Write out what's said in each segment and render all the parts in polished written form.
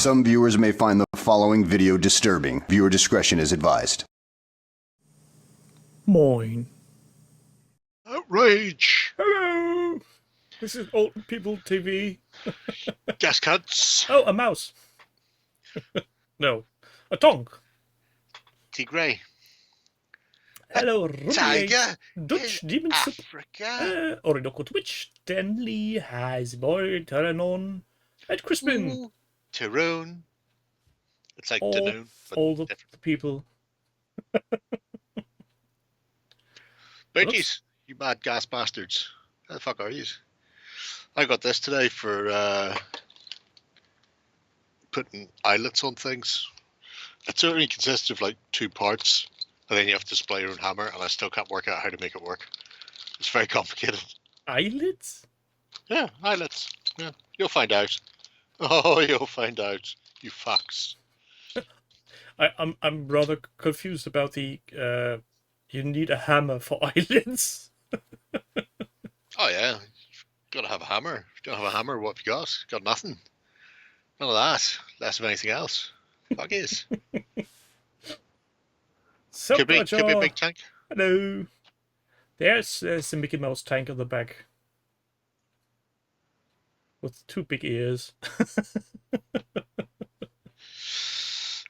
Some viewers may find the following video disturbing. Viewer discretion is advised. Moin. Outrage! Hello! This is Old People TV. Gas cuts! Oh, a mouse. No, a tonk. Tigray. Hello, Tiger Dutch in Demon Soup. Africa. Orinoco Twitch. Stanley has boy Taranon. And Crispin. Ooh, Tyrone. It's like all Danone, but all the different. people. Bounties, you mad gas bastards. How the fuck are you? I got this today for putting eyelets on things. It only consists of like 2 parts, and then you have to supply your own hammer, and I still can't work out how to make it work. It's very complicated. Eyelids? Yeah, eyelets. Yeah, you'll find out. Oh, you'll find out, you fucks. I'm rather confused about the you need a hammer for eyelids. Oh yeah, you've got to have a hammer. If you don't have a hammer, what have you got? Got nothing. None of that. Less of anything else. Fuck is. So Could be a big tank. Hello. There's the Mickey Mouse tank on the back. With 2 big ears.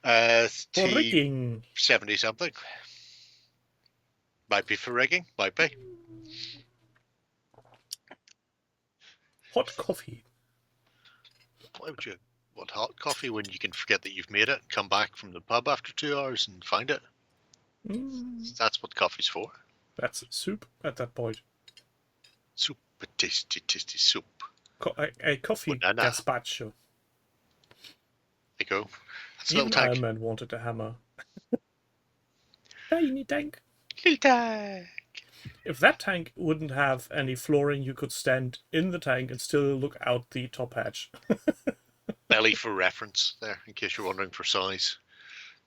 For rigging. 70 something. Might be for rigging. Might be. Hot coffee. Why would you want hot coffee when you can forget that you've made it, come back from the pub after 2 hours and find it? That's what coffee's for. That's soup at that point. Soup, tasty, tasty soup. A coffee Banana. gazpacho. There you go. That's a Even little tank. Iron Man wanted a hammer. Tiny tank. Little tank. If that tank wouldn't have any flooring, you could stand in the tank and still look out the top hatch. Belly for reference there, in case you're wondering for size.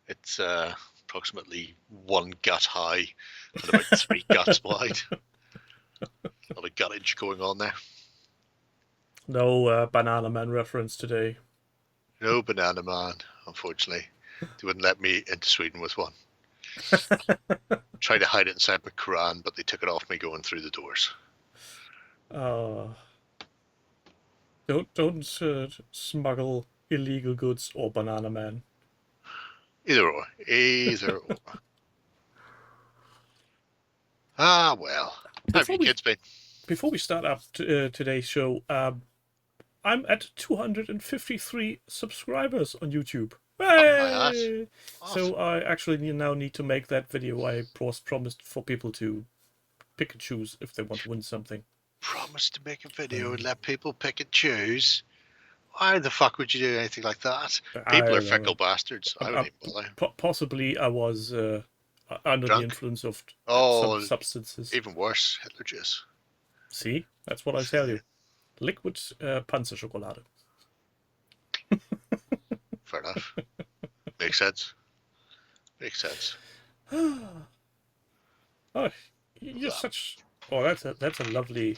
It's approximately 1 gut high and about 3 guts wide. A lot of guttage going on there. No Banana Man reference today. No Banana Man, unfortunately. They wouldn't let me into Sweden with one. Tried to hide it inside my Quran, but they took it off me going through the doors. Don't smuggle illegal goods or Banana Man. Either or. Either or. Ah, well. How have you kids been? Before we start up today's show, I'm at 253 subscribers on YouTube. Hey! Awesome. So I actually now need to make that video I promised for people to pick and choose if they want to win something. Promise to make a video and let people pick and choose. Why the fuck would you do anything like that? People are fickle bastards. I wouldn't even bother. Possibly I was under Drunk? the influence of Oh, some substances. even worse, Hitler juice. See? That's what I tell you. Liquid Panzerschokolade. Fair enough. Makes sense. Makes sense. Oh, you're such... Oh, that's a lovely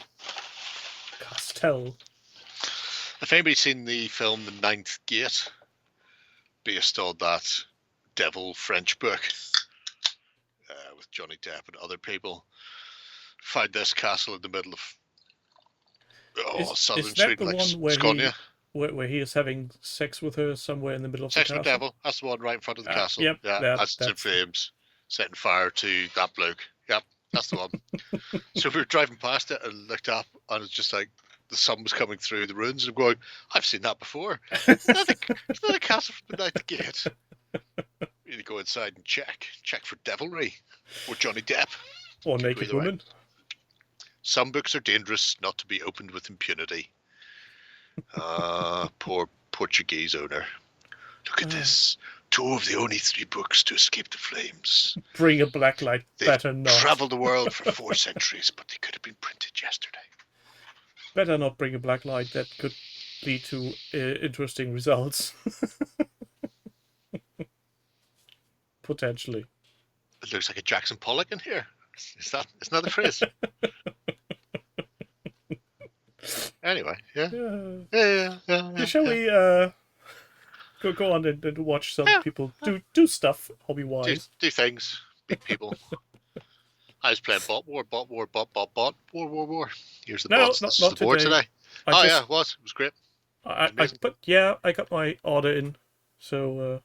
Castell. If anybody's seen the film The Ninth Gate, based on that devil French book with Johnny Depp and other people, find this castle in the middle of southern is that Sweden, the like one where Scania. where he is having sex with her somewhere in the middle of Sex the with castle? the Devil, that's the one right in front of the castle. Yep, yeah, that's in flames, setting fire to that bloke. Yep, that's the one. So we were driving past it and looked up, and it's just like the sun was coming through the ruins, and I'm going, I've seen that before. It's not a castle from the Ninth Gate. You need to go inside and check for devilry or Johnny Depp Or naked woman. Way. Some books are dangerous, not to be opened with impunity. Poor Portuguese owner. Look at this. 2 of the only 3 books to escape the flames. Bring a blacklight. Better not. Traveled the world for 4 centuries, but they could have been printed yesterday. Better not bring a blacklight. That could lead to interesting results. Potentially. It looks like a Jackson Pollock in here. Isn't that the phrase? Anyway, yeah. Shall we Go on and watch some Yeah. people do stuff do, hobby-wise. do things, meet people. I was playing bot war. War. Here's the No, bots. This is not the board today. today. Yeah, it was. It was great. Amazing. But yeah, I got my order in, so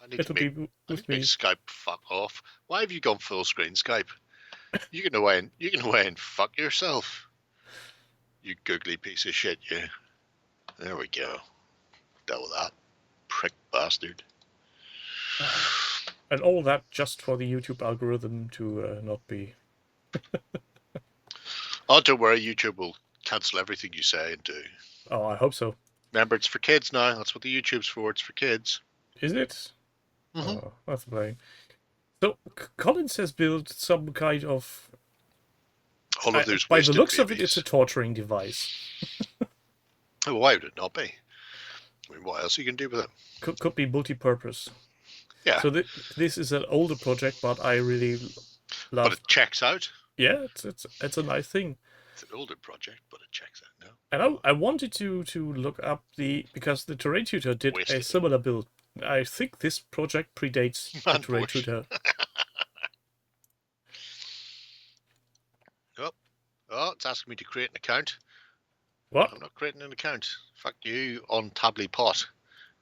I need to it'll make, be I need with to make me. Skype fuck off. Why have you gone full screen Skype? You can away and fuck yourself. You googly piece of shit, you. There we go. Deal with that. Prick bastard. And all that just for the YouTube algorithm to not be. Oh, don't worry, YouTube will cancel everything you say and do. Oh, I hope so. Remember, it's for kids now. That's what the YouTube's for. It's for kids. Is it? Mm-hmm. Oh, that's fine. So Collins has built some kind of. All of those by the wasted looks of it, babies. it's a torturing device. Oh, why would it not be? I mean, what else you can do with it? Could be multi-purpose. Yeah. So this is an older project, but I really love. But it checks out. Yeah, it's a nice thing. It's an older project, but it checks out now. And I wanted to look up because the Terrain Tutor did a Wasted. similar build. I think this project predates the Man, Terrain Bush. Tutor. Oh, it's asking me to create an account. What? I'm not creating an account. Fuck you on Tably Pot,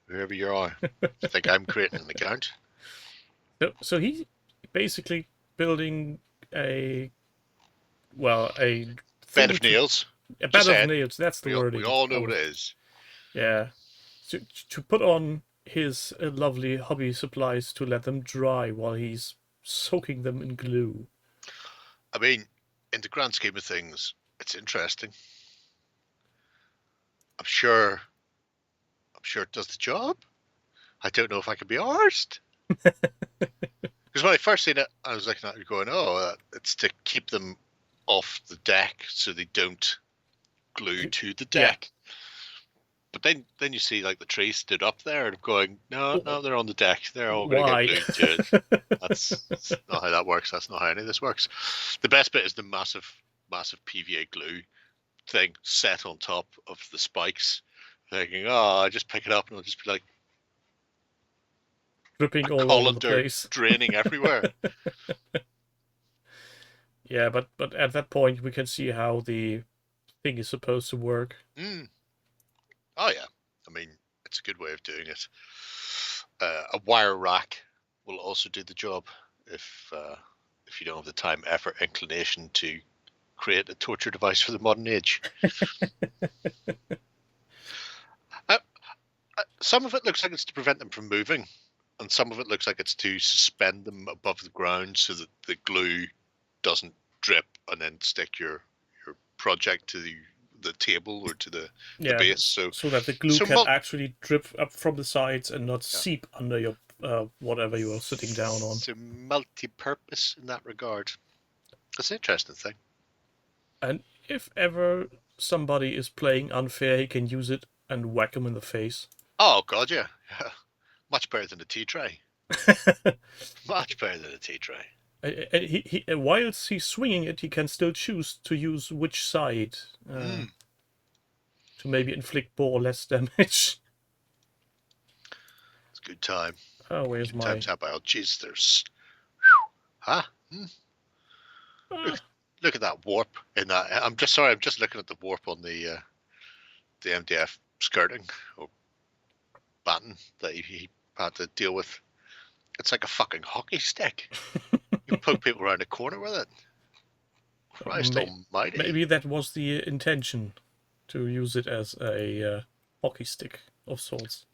whoever you are. I think I'm creating an account. So he basically building a Bed of nails. A bed Just of said. nails. That's the word. We all know what it is. Yeah. To put on his lovely hobby supplies to let them dry while he's soaking them in glue. I mean, in the grand scheme of things, it's interesting. I'm sure it does the job. I don't know if I can be arsed. Because when I first seen it, I was looking at it going, it's to keep them off the deck so they don't glue to the deck. But then you see like the tree stood up there and going, no, they're on the deck. They're all going to get glued to it. That's not how that works. That's not how any of this works. The best bit is the massive PVA glue thing set on top of the spikes. Thinking, I just pick it up and it'll just be like dripping all over the colander place, draining everywhere. Yeah, but at that point we can see how the thing is supposed to work. Oh yeah, I mean it's a good way of doing it. A wire rack will also do the job if you don't have the time, effort, inclination to create a torture device for the modern age. Some of it looks like it's to prevent them from moving, and some of it looks like it's to suspend them above the ground so that the glue doesn't drip and then stick your project to the table or to the base. So that the glue can actually drip up from the sides and not seep under your whatever you are sitting down on. So multi-purpose in that regard. That's an interesting thing. And if ever somebody is playing unfair, he can use it and whack him in the face. Oh god, yeah. Much better than a tea tray. Much better than a tea tray. And he whilst he's swinging it, he can still choose to use which side to maybe inflict more or less damage. It's a good time. Oh, where's good my... times how about? Jeez, there's... Huh? Look at that warp in that. I'm just looking at the warp on the MDF skirting or batten that he had to deal with. It's like a fucking hockey stick. You poke people around the corner with it. Christ almighty. Maybe that was the intention, to use it as a hockey stick of sorts.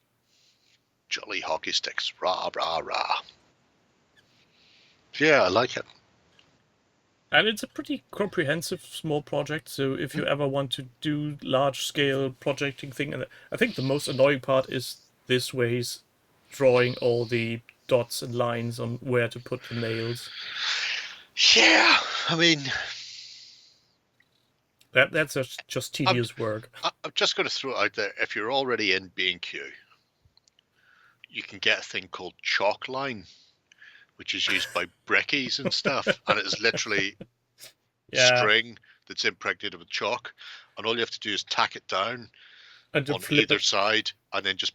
Jolly hockey sticks. Rah, rah, rah. Yeah, I like it. And it's a pretty comprehensive small project, so if you ever want to do large-scale projecting thing, and I think the most annoying part is this, where he's drawing all the dots and lines on where to put the nails. Yeah, I mean... That's just tedious work. I'm just going to throw it out there. If you're already in B&Q, you can get a thing called chalk line, which is used by brickies and stuff, and it is literally string that's impregnated with chalk, and all you have to do is tack it down and on either side, and then just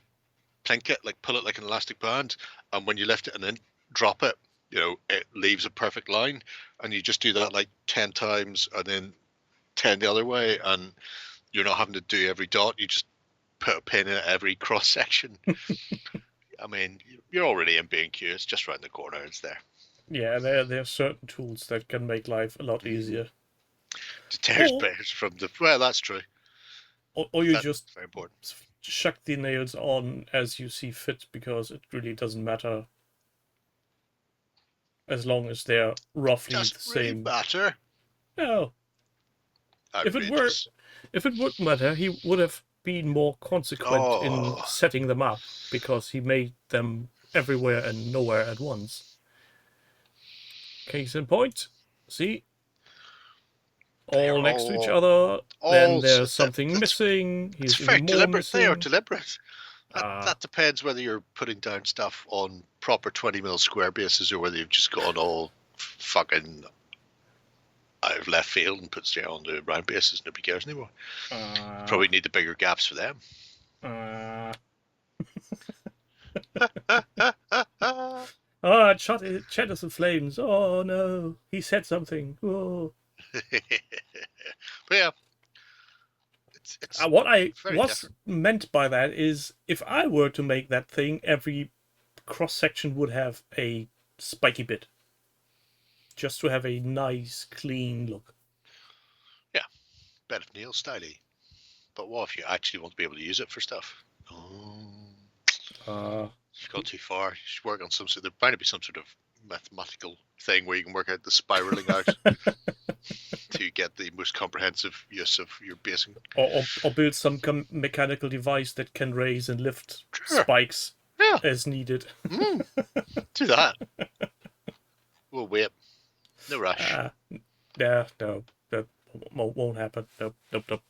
plink it, like pull it like an elastic band, and when you lift it and then drop it, it leaves a perfect line, and you just do that like 10 times and then 10 the other way, and you're not having to do every dot. You just put a pin in every cross section. I mean, you're already in B&Q. It's just around the corner. It's there. Yeah, there are certain tools that can make life a lot easier. There's bears from the... Well, that's true. Or you That's just very important. chuck the nails on as you see fit, because it really doesn't matter as long as they're roughly the Doesn't really same. matter. No. Outrageous. If it would matter, he would have been more consequent in setting them up, because he made them everywhere and nowhere at once. Case in point, see? All next to each other, then there's something missing. It's He's very even more deliberate. missing. They are deliberate. That depends whether you're putting down stuff on proper 20mm square bases or whether you've just gone all fucking out of left field and put straight onto round bases. Nobody cares anymore. You probably need the bigger gaps for them. Chat us in flames. Oh no, he said something. Oh. But yeah, it's What I was different. meant by that is, if I were to make that thing, every cross section would have a spiky bit, just to have a nice, clean look. Yeah, bed of nail styly. But what if you actually want to be able to use it for stuff? You've gone too far. You should work on some sort. There might be some sort of mathematical thing where you can work out the spiraling out to get the most comprehensive use of your basing. Or build some mechanical device that can raise and lift spikes as needed. Do that. We'll wait. No rush. No, that won't happen. Nope.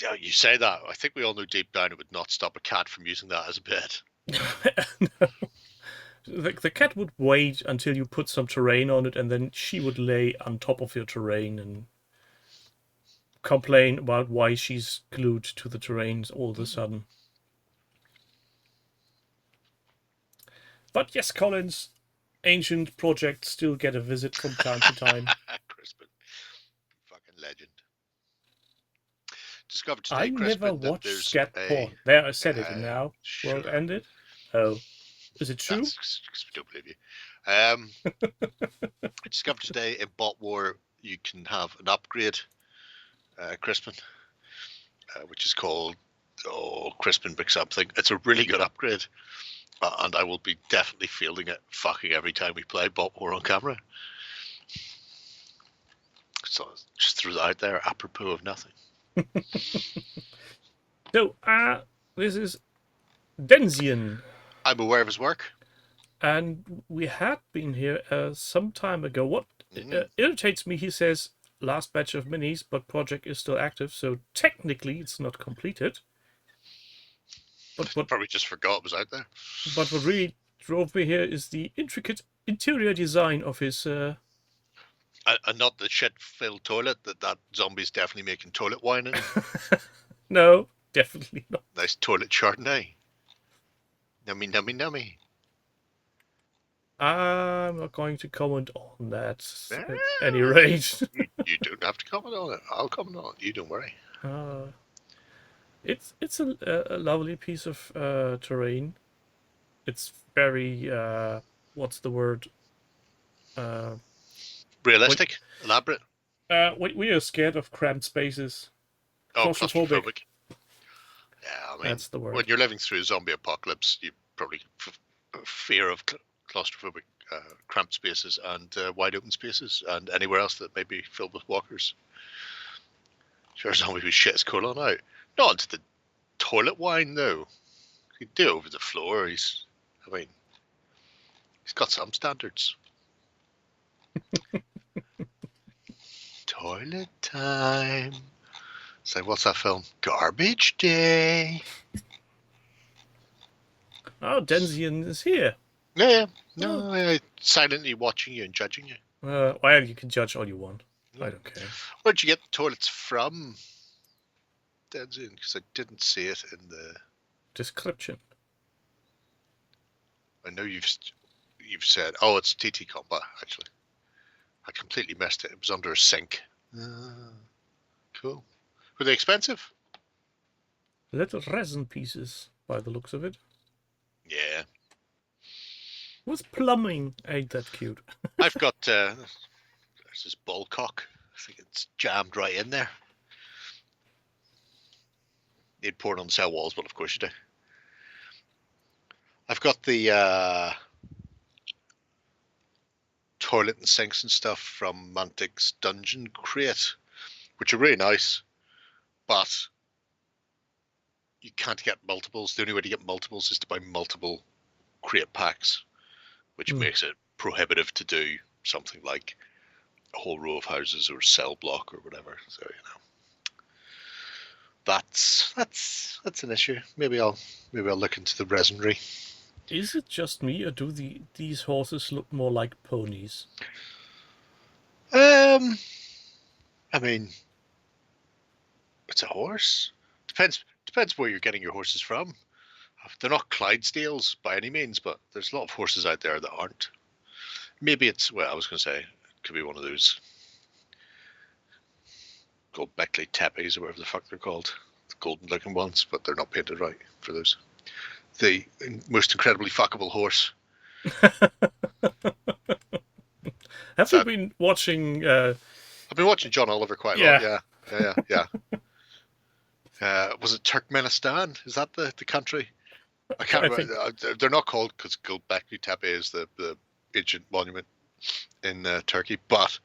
Yeah, you say that. I think we all know deep down it would not stop a cat from using that as a bed. No. The cat would wait until you put some terrain on it, and then she would lay on top of your terrain and complain about why she's glued to the terrain all of a sudden. But yes, Collins, ancient projects still get a visit from time to time. Crispin. Fucking legend. Discovered today, I Crispin, never that watched there's Scatport. There, I said it now. Sure. World ended. Oh. Is it true? We don't believe you. I discovered today in Bot War you can have an upgrade, Crispin, which is called Crispin Brick something. It's a really good upgrade, and I will be definitely fielding it fucking every time we play Bot War on camera. So just threw that out there, apropos of nothing. So, this is Denzian. I'm aware of his work. And we had been here some time ago. What irritates me, he says, last batch of minis, but project is still active, so technically it's not completed. But what Probably just forgot it was out there. But what really drove me here is the intricate interior design of his... And not the shit-filled toilet that zombie's definitely making toilet wine in. No, definitely not. Nice toilet Chardonnay. Nummy, nummy, nummy. I'm not going to comment on that at any rate. You don't have to comment on it. I'll comment on it. You don't worry. It's a lovely piece of terrain. It's very what's the word? Realistic, elaborate. We are scared of cramped spaces. Claustrophobic. Yeah, I mean, that's the word. When you're living through a zombie apocalypse, you probably fear of claustrophobic cramped spaces and wide open spaces and anywhere else that may be filled with walkers. Sure, a zombie who shit his colon out. Not into the toilet wine, though. He'd do it over the floor. He's got some standards. Toilet time. So what's that film? Garbage Day. Oh, Denzian is here. Yeah. No, silently watching you and judging you. Well, you can judge all you want. I don't care. Where'd you get the toilets from, Denzian? Because I didn't see it in the description. I know you've said, oh, it's TT Combat, actually. I completely missed it. It was under a sink. Cool. Were they expensive? Little resin pieces, by the looks of it. Yeah. With plumbing. Ain't that cute? I've got, there's this ball cock. I think it's jammed right in there. You'd pour it on the cell walls, but of course you do. I've got the toilet and sinks and stuff from Mantic's Dungeon Crate, which are really nice, but you can't get multiples. The only way to get multiples is to buy multiple crate packs, which makes it prohibitive to do something like a whole row of houses or cell block or whatever. So, you know, that's an issue. Maybe I'll look into the resinry. Is it just me, or do these horses look more like ponies? I mean, it's a horse. Depends where you're getting your horses from. They're not Clydesdales by any means, but there's a lot of horses out there that aren't. Maybe it's, well, I was going to say, it could be one of those gold Beckley Teppies or whatever the fuck they're called. The golden looking ones, but they're not painted right for those. The most incredibly fuckable horse. Have you been watching... I've been watching John Oliver quite a lot, yeah. Was it Turkmenistan? Is that the country? I can't remember. They're not called, because Göbekli Tepe is the ancient monument in Turkey, but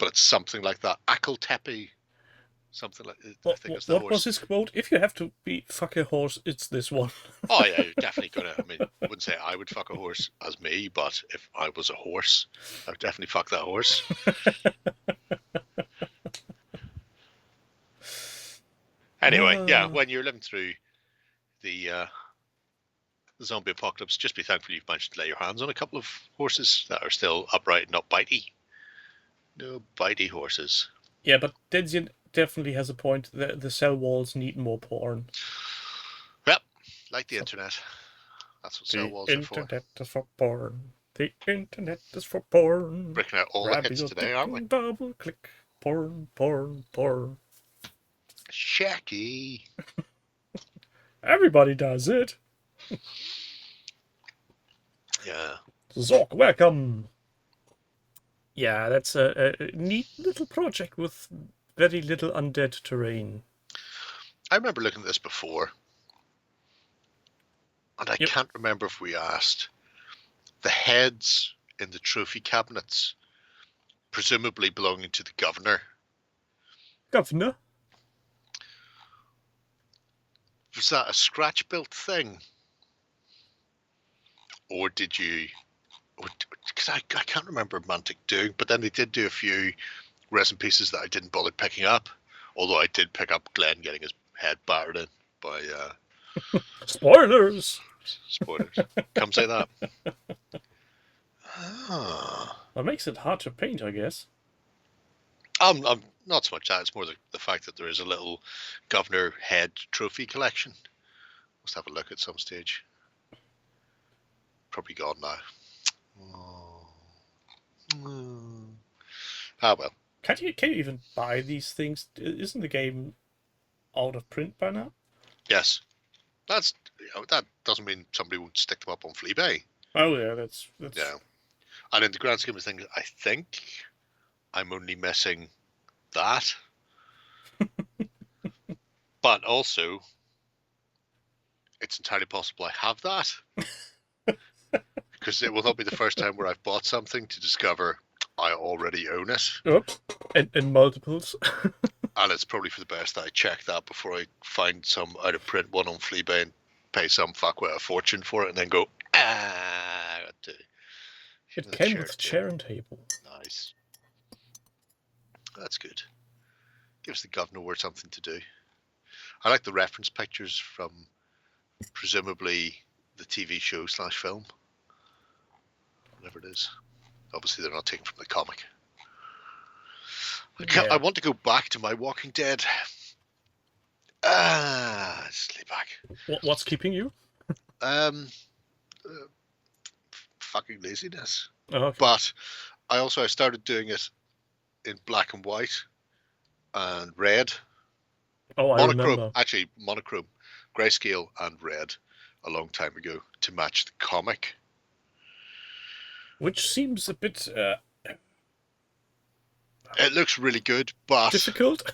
it's something like that. Akıl Tepe, something like that. I think it's the horse. What was his quote? If you have to fuck a horse, it's this one. Oh yeah, you're definitely gonna. I mean, I wouldn't say I would fuck a horse as me, but if I was a horse, I would definitely fuck that horse. Anyway, yeah, when you're living through the zombie apocalypse, just be thankful you've managed to lay your hands on a couple of horses that are still upright and not bitey. No bitey horses. Yeah, but Denzien definitely has a point. The cell walls need more porn. Yep, like the internet. That's what cell walls are for. The internet is for porn. The internet is for porn. Breaking out all the hits today, aren't we? Double click. Porn, porn, porn. Shacky. Everybody does it. Yeah. Zork, welcome. Yeah, that's a neat little project with very little undead terrain. I remember looking at this before, and I can't remember if we asked the heads in the trophy cabinets, presumably belonging to the governor. Governor? Was that a scratch-built thing? Or did you... Because I can't remember Mantic doing, but then they did do a few resin pieces that I didn't bother picking up, although I did pick up Glenn getting his head battered in by... Spoilers! Spoilers. Come say that. That makes it hard to paint, I guess. I'm not so much that. It's more the fact that there is a little governor head trophy collection. Must have a look at some stage. Probably gone now. Well. Can you even buy these things? Isn't the game out of print by now? Yes. That doesn't mean somebody won't stick them up on Fleabay. Oh yeah, that's yeah. And in the grand scheme of things, I think I'm only missing that. But also, it's entirely possible I have that. Because it will not be the first time where I've bought something to discover I already own it. Oops. And multiples. And it's probably for the best that I check that before I find some out of print one on Fleabay and pay some fuckwit a fortune for it and then go, I got to. It came with chair and table. Nice. That's good. Gives the governor something to do. I like the reference pictures from presumably the TV show / film. Whatever it is. Obviously they're not taken from the comic. I want to go back to my Walking Dead Sleep back. What's keeping you? Um, fucking laziness. Oh, okay. But I started doing it in black and white and red. Oh, I Monochrome, remember. actually monochrome, grayscale and red a long time ago to match the comic. Which seems a bit It looks really good, but difficult,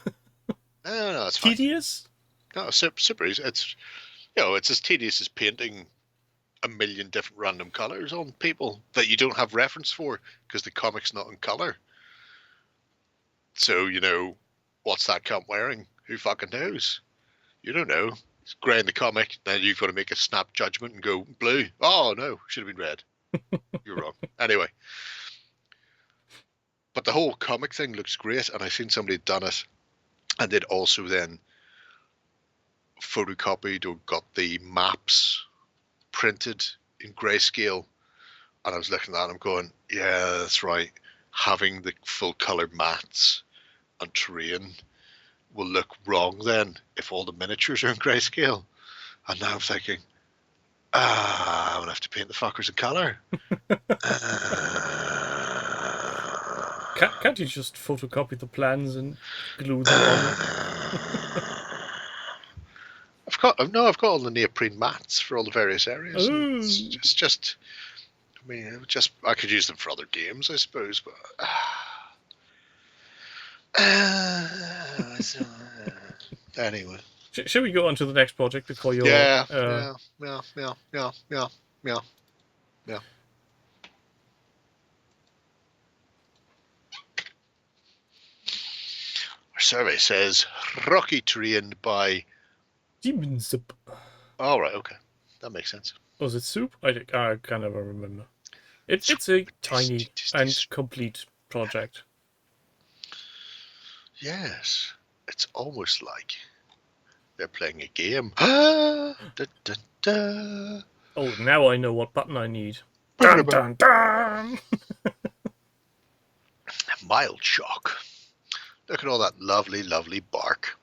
no, it's fine. tedious. No, super easy. It's it's as tedious as painting a million different random colors on people that you don't have reference for because the comic's not in color. So what's that cunt wearing? Who fucking knows? You don't know. It's grey in the comic. Then you've got to make a snap judgment and go blue. Oh no, should have been red. You're wrong. Anyway, but the whole comic thing looks great, and I've seen somebody had done it, and they'd also then photocopied or got the maps printed in grayscale. And I was looking at that and I'm going, yeah, that's right. Having the full color mats and terrain will look wrong then if all the miniatures are in grayscale. And now I'm thinking, I'm gonna have to paint the fuckers in color. Can't you just photocopy the plans and glue them on? I've got all the neoprene mats for all the various areas. It's just, I mean, I could use them for other games, I suppose, but. Anyway. Shall we go on to the next project before you're... Yeah. Our survey says rocky terrain by Demon Soup. All right, okay, that makes sense. Was it soup? I can't ever remember. It's a tiny and complete project. Yes, it's almost like they're playing a game. Da, da, da. Oh, now I know what button I need. Dun, dun, dun. Mild shock. Look at all that lovely, lovely bark.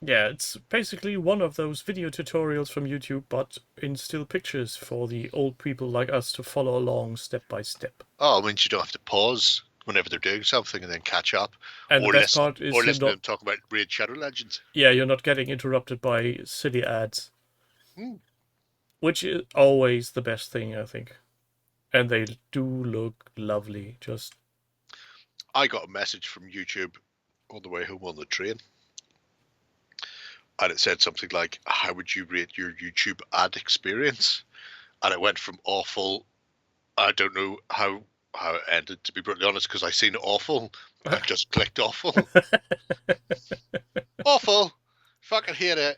Yeah, it's basically one of those video tutorials from YouTube, but in still pictures for the old people like us to follow along step by step. Oh, it means you don't have to pause whenever they're doing something and then catch up. And or the best part is listen to them talk about Raid Shadow Legends. Yeah, you're not getting interrupted by silly ads. Which is always the best thing, I think. And they do look lovely. I got a message from YouTube on the way home on the train. And it said something like, how would you rate your YouTube ad experience? And it went from awful, I don't know how it ended, to be brutally honest, because I seen awful. I just clicked awful. Awful. Fucking hate it.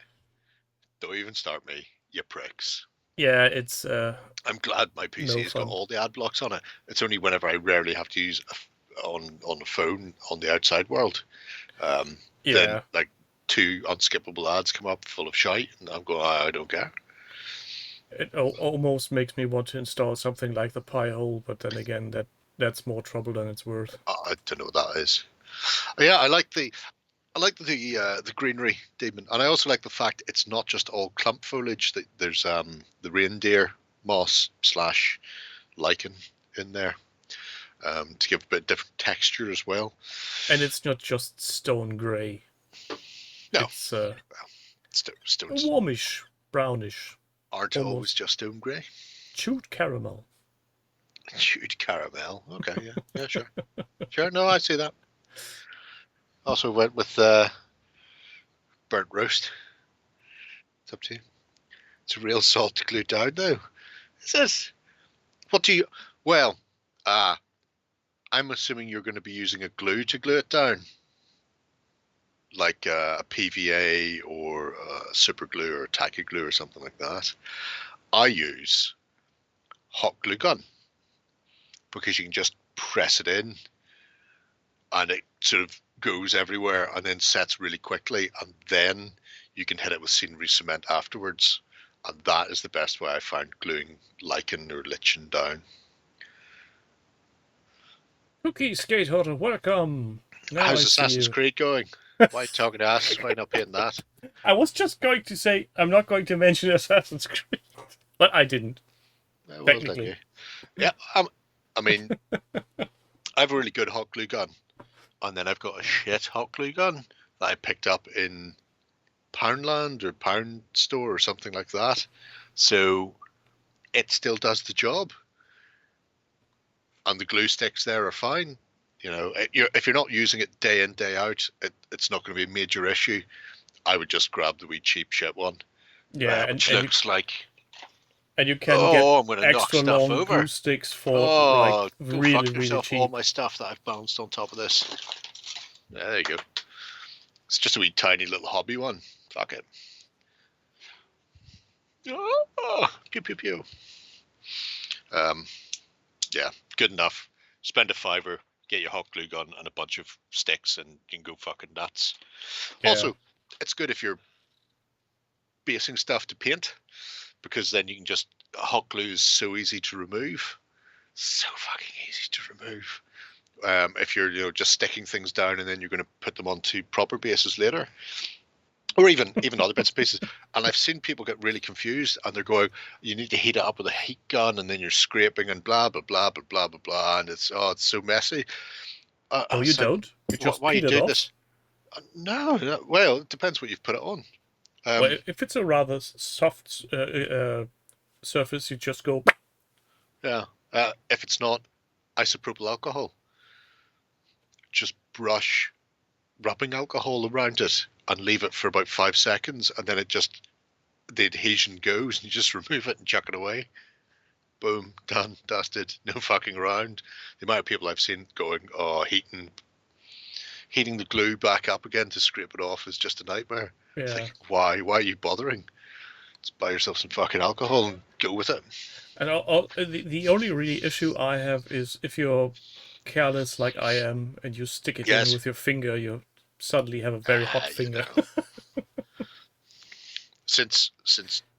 Don't even start me, you pricks. Yeah, it's... I'm glad my PC has got all the ad blocks on it. It's only whenever I rarely have to use on the phone on the outside world. Then, like, 2 unskippable ads come up full of shite, and I'm going, I don't care. It almost makes me want to install something like the Pi-hole, but then again, that's more trouble than it's worth. I don't know what that is. Yeah, I like the greenery demon, and I also like the fact it's not just all clump foliage. That there's the reindeer moss / lichen in there to give a bit different texture as well. And it's not just stone grey. No, it's stones. Warmish, brownish. Aren't always just stone grey. Chewed caramel. Chewed caramel. Okay, yeah, sure. Sure, no, I see that. Also went with burnt roast. It's up to you. It's a real salt to glue down, though. Is this? What do you... Well, I'm assuming you're going to be using a glue to glue it down. Like a PVA or a super glue or a tacky glue or something like that. I use hot glue gun because you can just press it in and it sort of goes everywhere and then sets really quickly, and then you can hit it with scenery cement afterwards, and that is the best way I find gluing lichen or lichen down. Cookie Skater, welcome. Now How's Assassin's Creed going? Why are you talking to us? Why not painting that? I was just going to say I'm not going to mention Assassin's Creed, but I didn't. Well done, Technically. you. Yeah, I mean, I have a really good hot glue gun, and then I've got a shit hot glue gun that I picked up in Poundland or Pound Store or something like that. So it still does the job, and the glue sticks there are fine. You know, if you're not using it day in day out, it's not going to be a major issue. I would just grab the wee cheap shit one, Yeah, which looks like. and you can Oh, get I'm going to knock extra stuff long over. glue sticks for like Oh, go really, fuck really yourself! All cheap. my stuff that I've balanced on top of this. Yeah, there you go. It's just a wee tiny little hobby one. Fuck it. Oh, pew pew pew. Yeah, good enough. Spend a $5, get your hot glue gun and a bunch of sticks, and you can go fucking nuts. Yeah. Also, it's good if you're basing stuff to paint, because then you can just hot glue is so easy to remove, so fucking easy to remove. If you're just sticking things down and then you're going to put them onto proper bases later, or even other bits and pieces. And I've seen people get really confused, and they're going, you need to heat it up with a heat gun, and then you're scraping and blah blah blah blah blah blah blah, and it's so messy. Oh, you don't? You just why are you peel it doing off? this? No, well, it depends what you've put it on. Well, if it's a rather soft surface, you just go. Yeah, if it's not isopropyl alcohol, just brush rubbing alcohol around it and leave it for about 5 seconds, and then the adhesion goes, and you just remove it and chuck it away. Boom, done, dusted, no fucking around. The amount of people I've seen going, heating the glue back up again to scrape it off is just a nightmare. Yeah. It's like, why are you bothering? Just buy yourself some fucking alcohol and go with it. And the only really issue I have is if you're careless like I am and you stick it Yes. in with your finger, you suddenly have a very hot finger. Since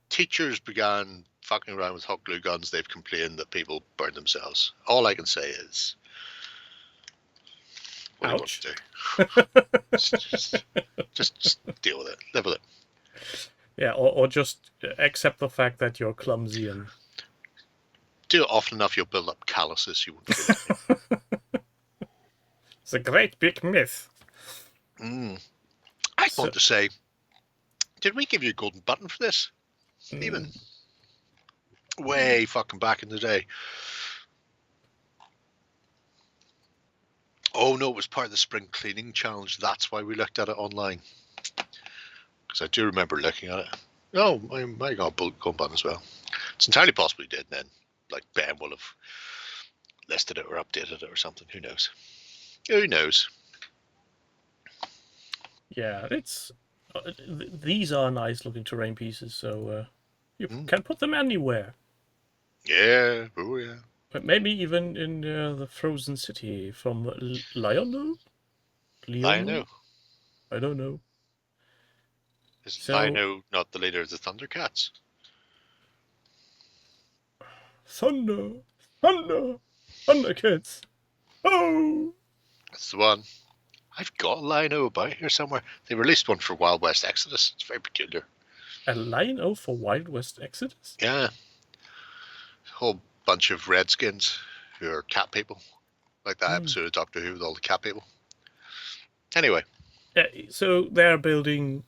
teachers began fucking around with hot glue guns, they've complained that people burn themselves. All I can say is, what Ouch. do you want to do? just deal with it. Live with it. Yeah, or just accept the fact that you're clumsy and Do it often enough, you'll build up calluses. You won't feel it. it's a great big myth. I want to say, did we give you a golden button for this, Stephen? Way fucking back in the day. Oh no, it was part of the spring cleaning challenge. That's why we looked at it online. Because I do remember looking at it. Oh, I might have got a golden button as well. It's entirely possible he did, and then like Ben will have listed it or updated it or something. Who knows? Who knows? Yeah, it's these are nice looking terrain pieces, so you can put them anywhere. Yeah, oh yeah. But maybe even in the Frozen City from Lionel? Lionel. I don't know. Is Lionel not the leader of the Thundercats? Thunder, Thundercats. Oh, That's the one. I've got a Lionel about here somewhere. They released one for Wild West Exodus. It's very peculiar. a Lionel for Wild West Exodus? Yeah. A whole bunch of redskins who are cat people. Like that episode of Doctor Who with all the cat people. Anyway. So they're building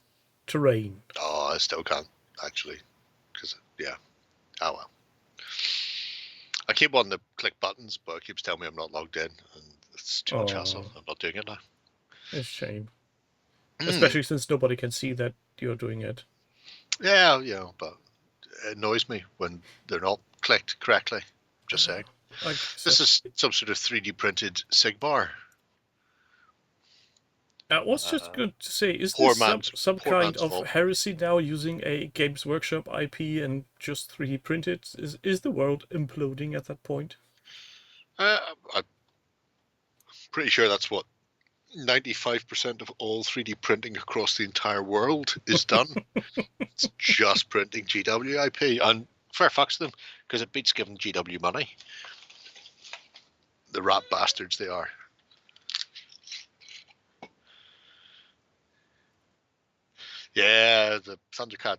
terrain. Oh, I still can't, actually. Because, yeah. Oh, well. I keep wanting to click buttons, but it keeps telling me I'm not logged in. And it's too much hassle. I'm not doing it now. It's a shame. Especially since nobody can see that you're doing it. Yeah, but it annoys me when they're not clicked correctly. Just saying. This is some sort of 3D printed Sigbar. I was just going to say, is Poor this man's- some poor kind man's of fault. heresy now, using a Games Workshop IP and just 3D print it? Is the world imploding at that point? I'm pretty sure that's what 95% of all 3D printing across the entire world is done. It's just printing GW IP, and fair fucks to them, because it beats giving GW money. The rat bastards they are. Yeah, the Thundercat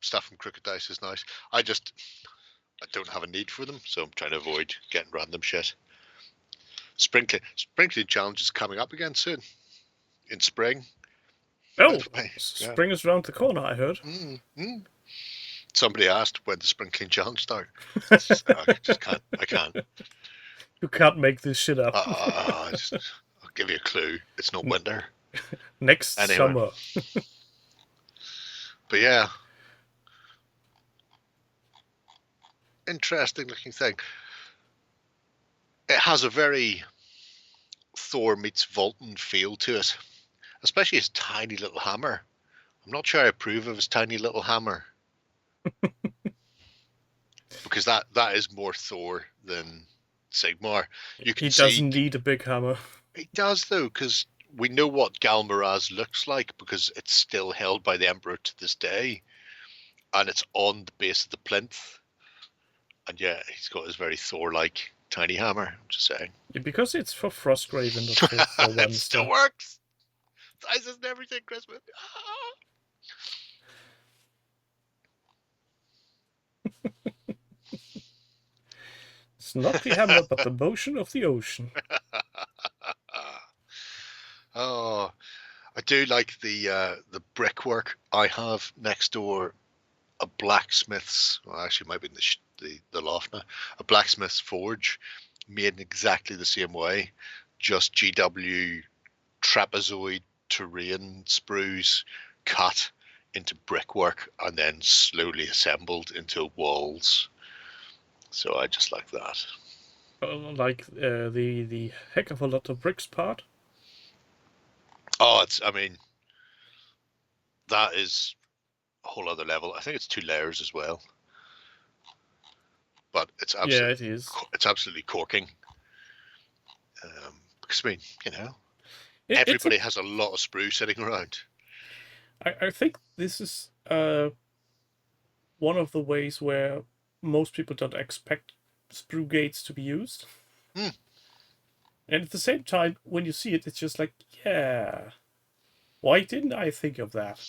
stuff from Crooked Dice is nice. I don't have a need for them, so I'm trying to avoid getting random shit. Sprinkling challenge is coming up again soon, in spring. By Oh, the way. Yeah. spring is around the corner, I heard. Somebody asked when the sprinkling challenge start. I just can't. I can't. You can't make this shit up. I'll give you a clue. It's not winter. Next summer. But yeah, interesting looking thing. It has a very Thor meets Vulcan feel to it, especially his tiny little hammer. I'm not sure I approve of his tiny little hammer. Because that is more Thor than Sigmar. You can he doesn't need a big hammer. He does, though, because we know what Galmaraz looks like because it's still held by the Emperor to this day. And it's on the base of the plinth. And yeah, he's got his very Thor-like tiny hammer. I'm just saying. Yeah, because it's for Frostgrave, not for It still works. Sizes and everything, Christmas. It's not the hammer, but the motion of the ocean. Oh, I do like the brickwork. I have next door a blacksmith's. Well, actually, it might be in the loft now. A blacksmith's forge made in exactly the same way, just GW trapezoid terrain sprues cut into brickwork and then slowly assembled into walls. So I just like that. Like the heck of a lot of bricks part. Oh, that is a whole other level. I think it's 2 layers as well. But it's absolutely, yeah, it is. It's absolutely corking. Because everybody has a lot of sprue sitting around. I think this is one of the ways where most people don't expect sprue gates to be used. And at the same time, when you see it, it's just like, yeah, why didn't I think of that?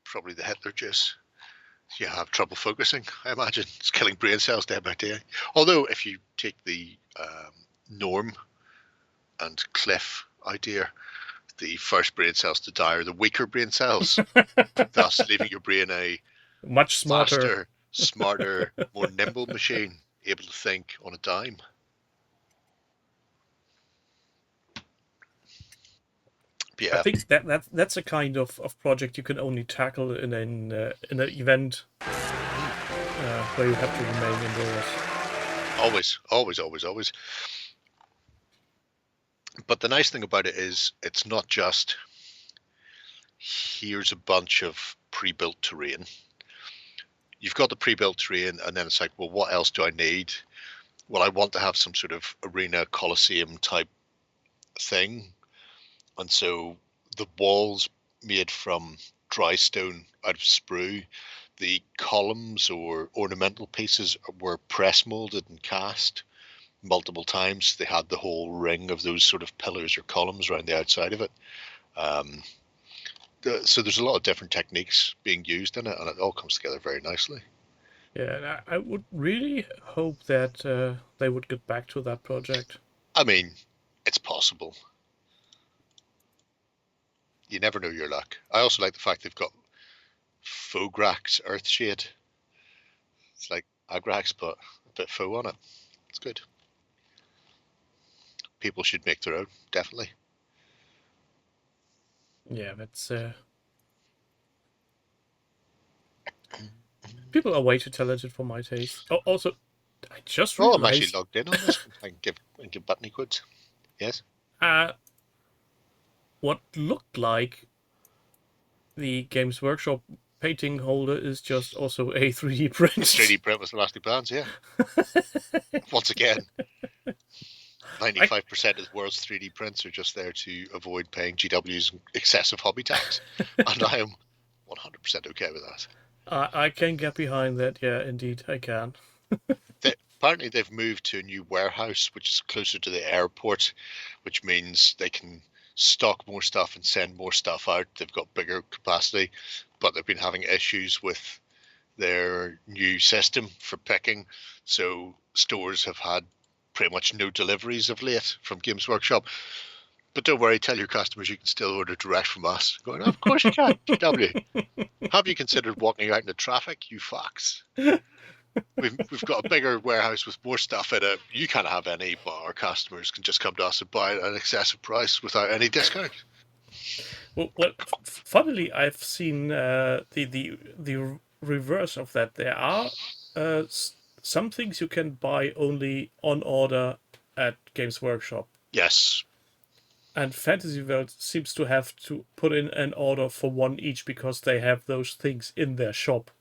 Probably the Hitler juice. You have trouble focusing, I imagine. It's killing brain cells day by day. Although, if you take the Norm and Cliff idea, the first brain cells to die are the weaker brain cells, thus leaving your brain a much smarter, faster, smarter, more nimble machine, able to think on a dime. Yeah. I think that's a kind of project you can only tackle in an event where you have to remain indoors. Always. But the nice thing about it is it's not just here's a bunch of pre-built terrain. You've got the pre-built terrain, and then it's like, well, what else do I need? Well, I want to have some sort of arena coliseum type thing. And so the walls made from dry stone out of sprue, the columns or ornamental pieces were press molded and cast multiple times. They had the whole ring of those sort of pillars or columns around the outside of it. So there's a lot of different techniques being used in it, and it all comes together very nicely. Yeah, and I would really hope that they would get back to that project. I mean, it's possible. You never know your luck. I also like the fact they've got Fograx Earthshade. It's like Agrax, but a bit faux on it. It's good. People should make their own, definitely. Yeah, that's people are way too talented for my taste. Oh, also, I just realized. I'm actually logged in on this. I can give Butney quotes. Yes. What looked like the Games Workshop painting holder is just also a 3D print. 3D print with elastic bands, yeah. Once again, 95% of the world's 3D prints are just there to avoid paying GW's excessive hobby tax. And I am 100% okay with that. I can get behind that, yeah, indeed, I can. Apparently they've moved to a new warehouse, which is closer to the airport, which means they can stock more stuff and send more stuff out. They've got bigger capacity, but they've been having issues with their new system for picking. So stores have had pretty much no deliveries of late from Games Workshop. But don't worry, tell your customers you can still order direct from us. Going, of course you can, GW. Have you considered walking out in the traffic, you fox? We've got a bigger warehouse with more stuff in it. You can't have any, but our customers can just come to us and buy it at an excessive price without any discount. Well, funnily, I've seen the reverse of that. There are some things you can buy only on order at Games Workshop. Yes. And Fantasy World seems to have to put in an order for one each because they have those things in their shop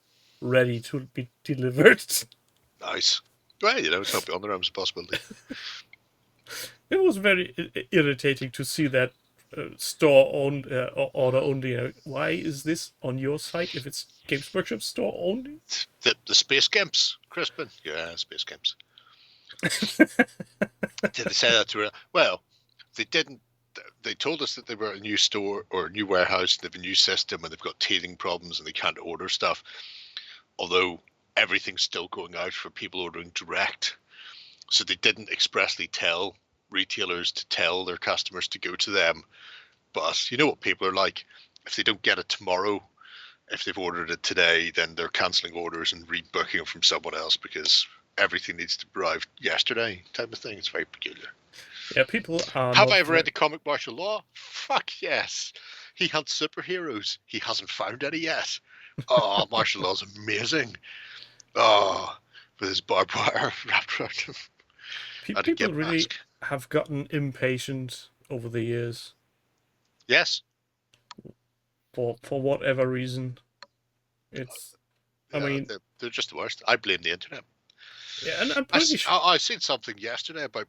ready to be delivered. Nice. Well, it's not beyond the realms of possibility. It was very irritating to see that store owned order only. Why is this on your site if it's Games Workshop store only? The Space Gimps, Crispin. Yeah, Space Gimps. Did they say that to her? Well, they didn't. They told us that they were a new store or a new warehouse. They have a new system and they've got teething problems and they can't order stuff. Although everything's still going out for people ordering direct. So they didn't expressly tell retailers to tell their customers to go to them. But you know what people are like. If they don't get it tomorrow, if they've ordered it today, then they're cancelling orders and rebooking them from someone else because everything needs to arrive yesterday type of thing. It's very peculiar. Yeah, people are. Have I ever read the comic Martial Law? Fuck yes. He hunts superheroes. He hasn't found any yet. Oh, Martial Law's amazing. Oh, with his barbed wire wrapped around him. People really have gotten impatient over the years. Yes. For whatever reason. It's. I mean, they're just the worst. I blame the internet. Yeah, and I'm pretty sure. I seen something yesterday about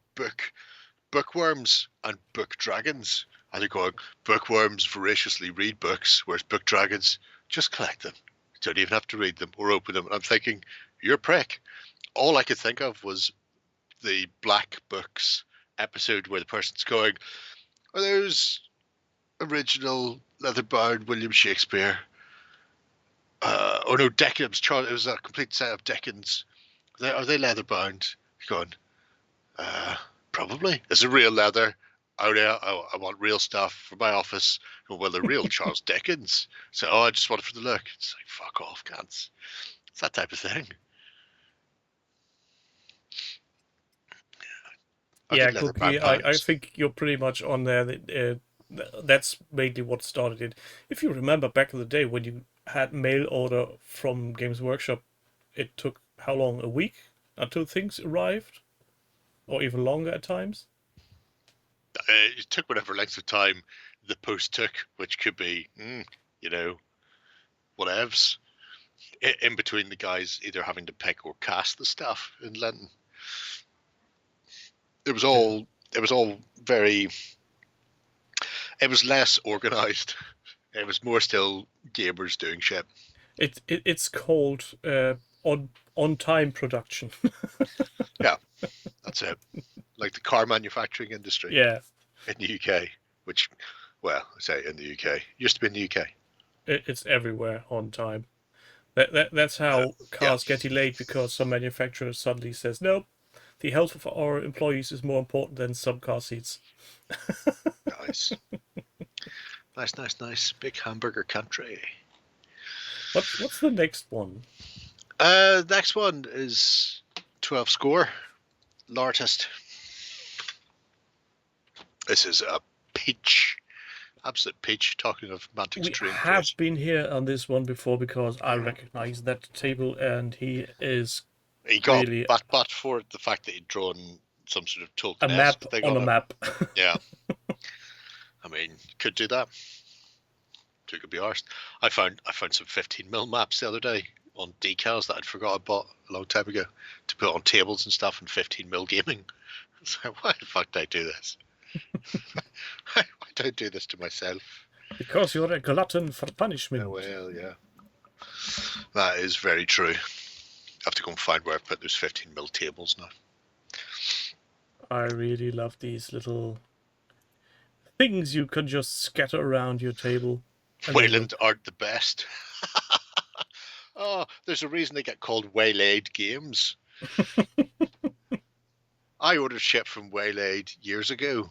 bookworms and book dragons. And they're going, bookworms voraciously read books, whereas book dragons just collect them. You don't even have to read them or open them. And I'm thinking, you're a prick. All I could think of was the Black Books episode where the person's going, are those original leather-bound William Shakespeare? Oh no, Dickens. It was a complete set of Dickens. Are they leather-bound? You're going, probably. Is it real leather? Oh yeah, I want real stuff for my office. Well, they're real Charles Dickens. So, I just want it for the look. It's like, fuck off, cunts. It's that type of thing. Yeah, Cookie, I think you're pretty much on there. That's mainly what started it. If you remember back in the day when you had mail order from Games Workshop, it took how long? A week until things arrived? Or even longer at times? It took whatever length of time the post took, which could be, whatevs. In between the guys either having to pick or cast the stuff in Linton. It was all very. It was less organized. It was more still gamers doing shit. It's called on time production. Yeah, that's it. Like the car manufacturing industry. Yeah. In the UK, which, well, I say in the UK, used to be in the UK. It's everywhere on time. That's how cars get delayed because some manufacturer suddenly says, nope, the health of our employees is more important than some car seats. Nice. Nice. Big hamburger country. What's the next one? Next one is 12 score. Lartist. This is a peach. Absolute peach. Talking of Mantic's Dream. We have been here on this one before because I recognize that table and he got really but for the fact that he'd drawn some sort of Tolkien a map on a map. Yeah. I mean, could do that. Two could be arsed. I found some 15mm maps the other day on decals that I'd forgot I bought a long time ago to put on tables and stuff in 15mm gaming. So why the fuck did I do this? Why do I do this to myself? Because you're a glutton for punishment. Oh, well, yeah. That is very true. I have to go and find where I put those 15mm tables now. I really love these little things you can just scatter around your table. and they Wayland aren't the best. Oh, there's a reason they get called waylaid games. I ordered shit from Waylaid years ago,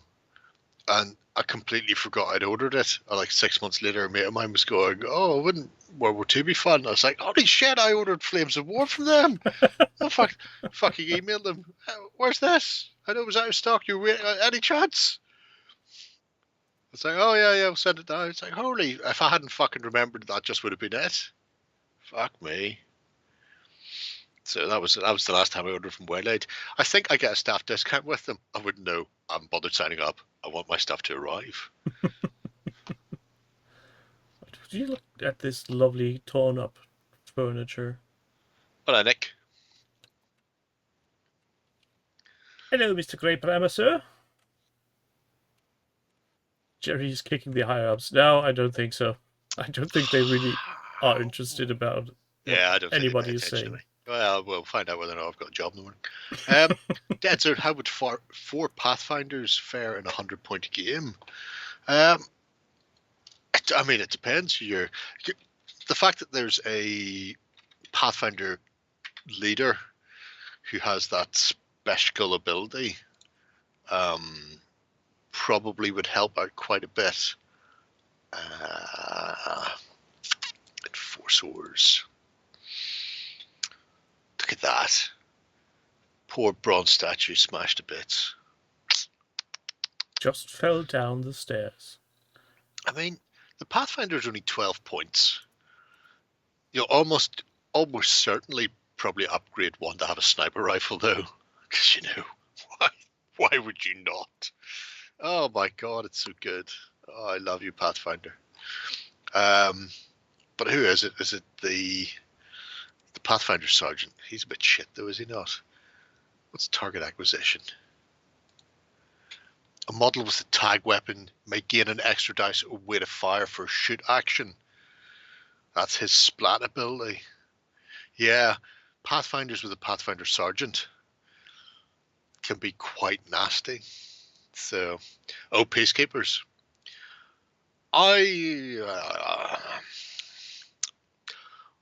and I completely forgot I'd ordered it. And like 6 months later, a mate of mine was going, "Oh, wouldn't World War II be fun?" I was like, "Holy shit! I ordered Flames of War from them." I fucking emailed them. Where's this? I know it was out of stock. Any chance? It's like, oh yeah, we'll send it down. It's like, holy! If I hadn't fucking remembered, that just would have been it. Fuck me. So that was the last time I ordered from Waylaid. I think I get a staff discount with them. I wouldn't know. I haven't bothered signing up. I want my stuff to arrive. Would you look at this lovely torn up furniture? Hello, Nick. Hello, Mr. Grape sir. Jerry's kicking the higher ups. No, I don't think so. I don't think they really are interested about Yeah, I don't think anybody they pay is attention to saying. me. Well, we'll find out whether or not I've got a job in the morning. Dead Zone, how would four Pathfinders fare in a 100-point game? I mean, it depends. The fact that there's a Pathfinder leader who has that special ability probably would help out quite a bit. Enforcers. Look at that. Poor bronze statue smashed to bits. Just fell down the stairs. I mean, the Pathfinder's only 12 points. You'll almost certainly probably upgrade one to have a sniper rifle, though. Because, you know, why would you not? Oh my god, it's so good. Oh, I love you, Pathfinder. But who is it? Is it the Pathfinder Sergeant? He's a bit shit, though, is he not? What's target acquisition? A model with a tag weapon may gain an extra dice or way to fire for shoot action. That's his splat ability. Yeah, Pathfinders with a Pathfinder Sergeant can be quite nasty. So, Peacekeepers. I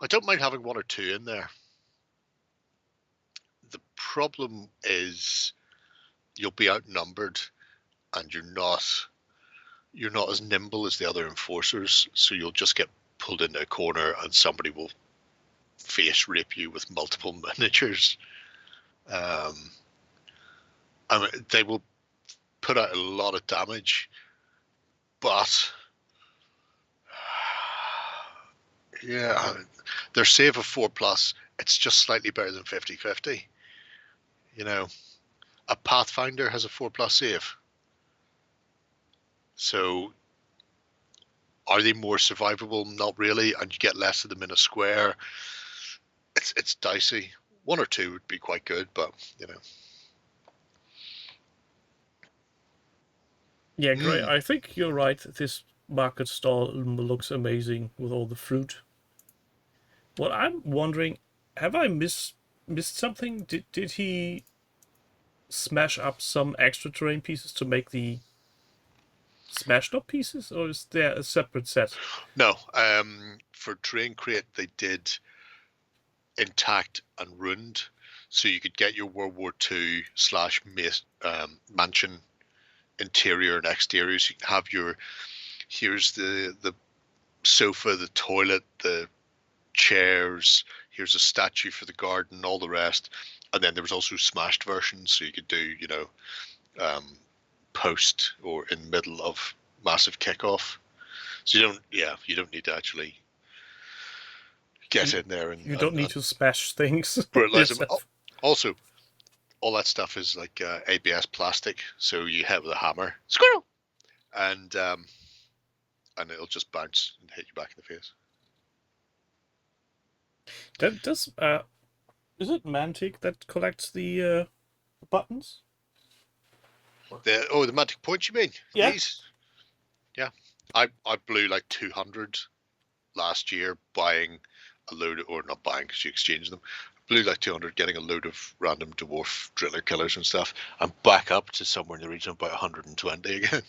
don't mind having one or two in there. The problem is you'll be outnumbered and you're not as nimble as the other enforcers, so you'll just get pulled into a corner and somebody will face rape you with multiple miniatures. I mean, they will put out a lot of damage, but yeah, their save of 4+, it's just slightly better than 50-50. You know, a Pathfinder has a 4+ save. So are they more survivable? Not really, and you get less of them in a square. It's dicey. One or two would be quite good, but you know. Yeah, great. I think you're right. This market stall looks amazing with all the fruit. What I'm wondering, have I missed something? Did he smash up some extra terrain pieces to make the smashed up pieces, or is there a separate set? No, for Terrain Crate they did intact and ruined, so you could get your World War II / mansion interior and exterior. So you can have here's the sofa, the toilet, the chairs, here's a statue for the garden, all the rest. And then there was also smashed versions, so you could do, you know, post or in middle of massive kickoff. So you don't need to actually get in there and you don't need to smash things. brutalize them. Also, all that stuff is like ABS plastic, so you hit with a hammer, squirrel, and it'll just bounce and hit you back in the face. Is it Mantic that collects the buttons? The Mantic points, you mean? Yeah. These? Yeah. I blew like 200 last year buying a load, or not buying because you exchange them. Blew like 200 getting a load of random dwarf driller killers and stuff. I'm back up to somewhere in the region of about 120 again.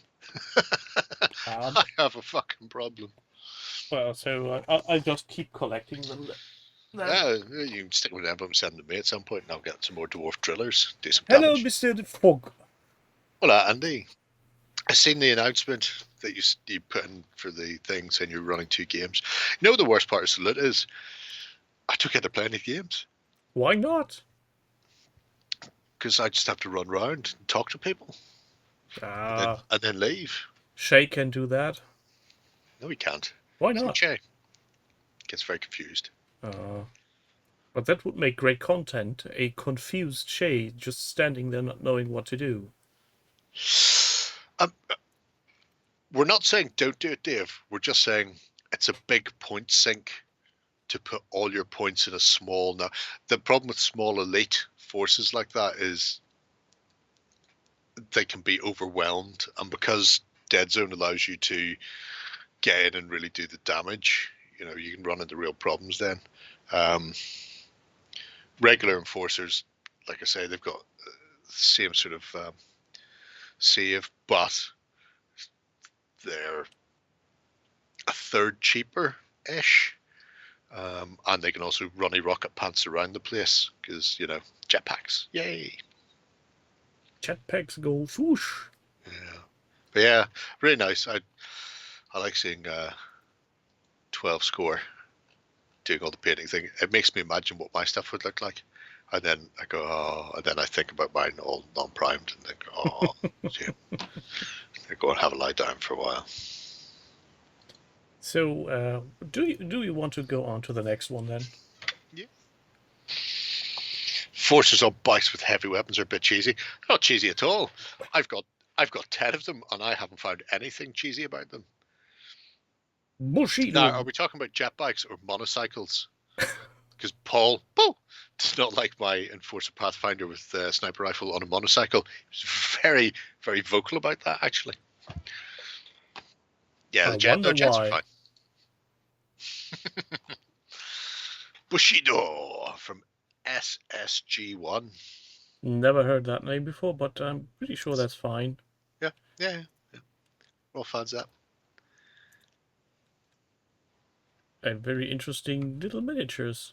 Um, I have a fucking problem. well, so I'll just keep collecting them. Then. Yeah, you can stick with them and send them to me at some point, and I'll get some more dwarf drillers, do some Hello, damage. Mr. Fog. Hola, Andy. I seen the announcement that you put in for the thing saying you're running 2 games. You know the worst part of Salute is I don't get to play any games Why not? because I just have to run around and talk to people and then leave. Shay can do that. No, he can't. Why It's like not? Shay. Gets very confused. But that would make great content. A confused Shay just standing there not knowing what to do. We're not saying don't do it, Dave. We're just saying it's a big point sink to put all your points in a small. Now, the problem with small elite forces like that is they can be overwhelmed, and because Dead Zone allows you to get in and really do the damage, you can run into real problems then. Regular enforcers, like I say, they've got the same sort of save, but they're a third cheaper-ish. And they can also runny rocket pants around the place because, jetpacks. Yay. Jetpacks go swoosh. Yeah. But yeah, really nice. I like seeing 12 score doing all the painting thing. It makes me imagine what my stuff would look like. And then I go, oh, and then I think about mine all non-primed and think, oh, shit. I go and have a lie down for a while. So, do you want to go on to the next one then? Yeah. Forces on bikes with heavy weapons are a bit cheesy. Not cheesy at all. I've got 10 of them, and I haven't found anything cheesy about them. Bushido. Now, are we talking about jet bikes or motorcycles? Because Paul does not like my Enforcer Pathfinder with a sniper rifle on a motorcycle. He was very, very vocal about that, actually. Yeah, the jets are fine. Bushido from SSG1. Never heard that name before, but I'm pretty sure that's fine. Yeah. We're all fans of that. And very interesting little miniatures.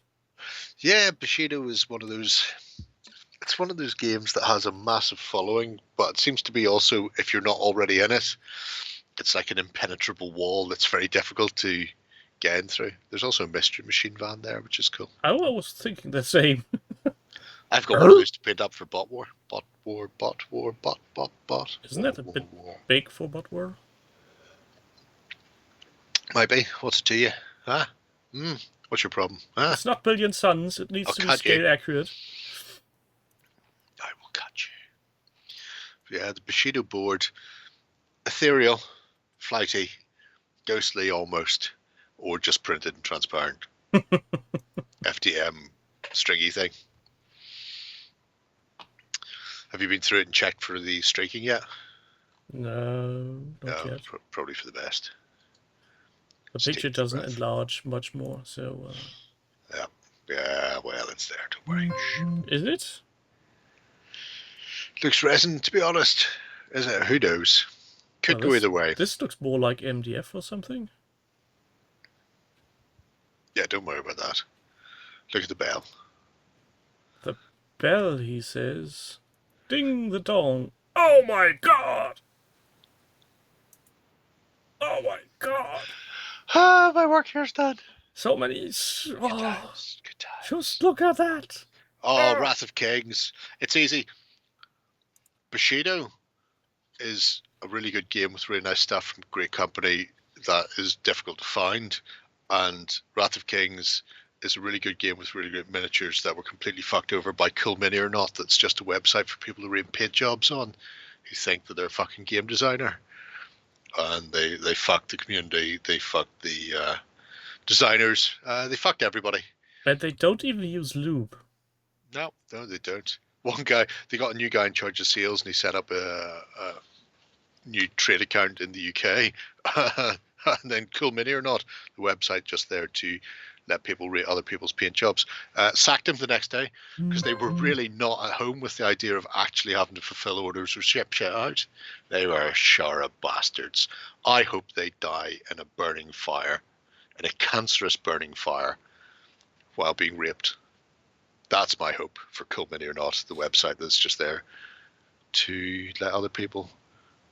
Yeah, Bushido is one of those. It's one of those games that has a massive following, but it seems to be also, if you're not already in it, it's like an impenetrable wall that's very difficult to get in through. There's also a mystery machine van there, which is cool. I was thinking the same. I've got one of those to paint up for Bot War. Bot. Isn't that a bit big for Bot War? Might be. What's it to you? Huh? What's your problem? Huh? It's not Billion Suns. It needs to be scale accurate. I will cut you. Yeah, the Bushido board. Ethereal, flighty, ghostly almost, or just printed and transparent. FDM stringy thing. Have you been through it and checked for the streaking yet? No, not yet. Probably for the best. The picture doesn't enlarge much more, so... Yeah, well, it's there, don't worry. Is it? Looks resin, to be honest. Is it? Who knows? Could go either way. This looks more like MDF or something. Yeah, don't worry about that. Look at the bell. The bell, he says. Ding the dong. Oh my god! Oh my god! Ah, my work here's done. So many... Good times. Just look at that! Oh, Wrath of Kings. It's easy. Bushido is a really good game with really nice stuff from great company that is difficult to find. And Wrath of Kings is a really good game with really great miniatures that were completely fucked over by Cool Mini or Not. That's just a website for people to rate paint jobs on who think that they're a fucking game designer. And they fucked the community, they fucked the designers, they fucked everybody. And they don't even use lube. No, they don't. One guy, they got a new guy in charge of sales, and he set up a new trade account in the UK. And then Cool Mini or Not, the website just there to let people rate other people's paint jobs. Sacked him the next day because they were really not at home with the idea of actually having to fulfill orders or ship shit out. They were a shower of bastards. I hope they die in a burning fire, in a cancerous burning fire, while being raped. That's my hope for Cool Mini or Not, the website that's just there to let other people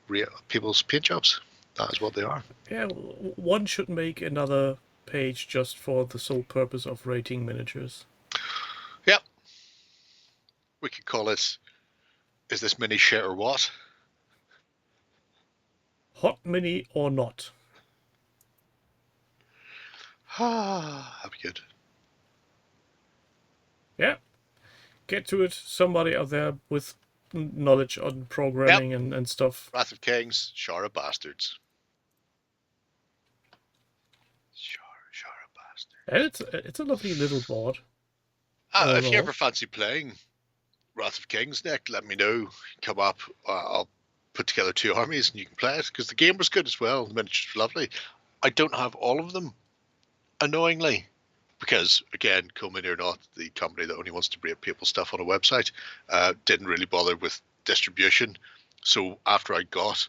rate people's paint jobs. That is what they are. Yeah, one should make another page just for the sole purpose of rating miniatures. Yep. We could call it, is this mini shit or what? Hot Mini or Not. That'd be good. Yeah. Get to it. Somebody out there with knowledge on programming and stuff. Wrath of Kings, shower of bastards. Shower of bastards. And it's a lovely little board. If you ever fancy playing Wrath of Kings, Nick, let me know. Come up. I'll put together 2 armies and you can play it, because the game was good as well. The miniatures were lovely. I don't have all of them, annoyingly, because, again, Cool Mini or Not, the company that only wants to rate people's stuff on a website, didn't really bother with distribution. So after I got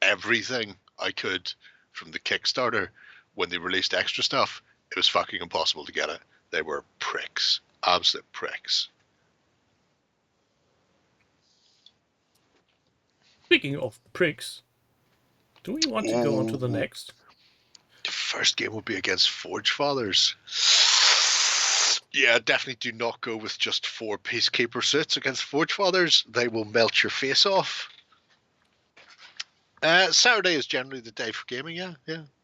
everything I could from the Kickstarter, when they released extra stuff, it was fucking impossible to get it. They were pricks. Absolute pricks. Speaking of pricks, do we want to go on to the next? The first game will be against Forge Fathers. Yeah, definitely do not go with just 4 Peacekeeper suits against Forge Fathers. They will melt your face off. Saturday is generally the day for gaming, yeah.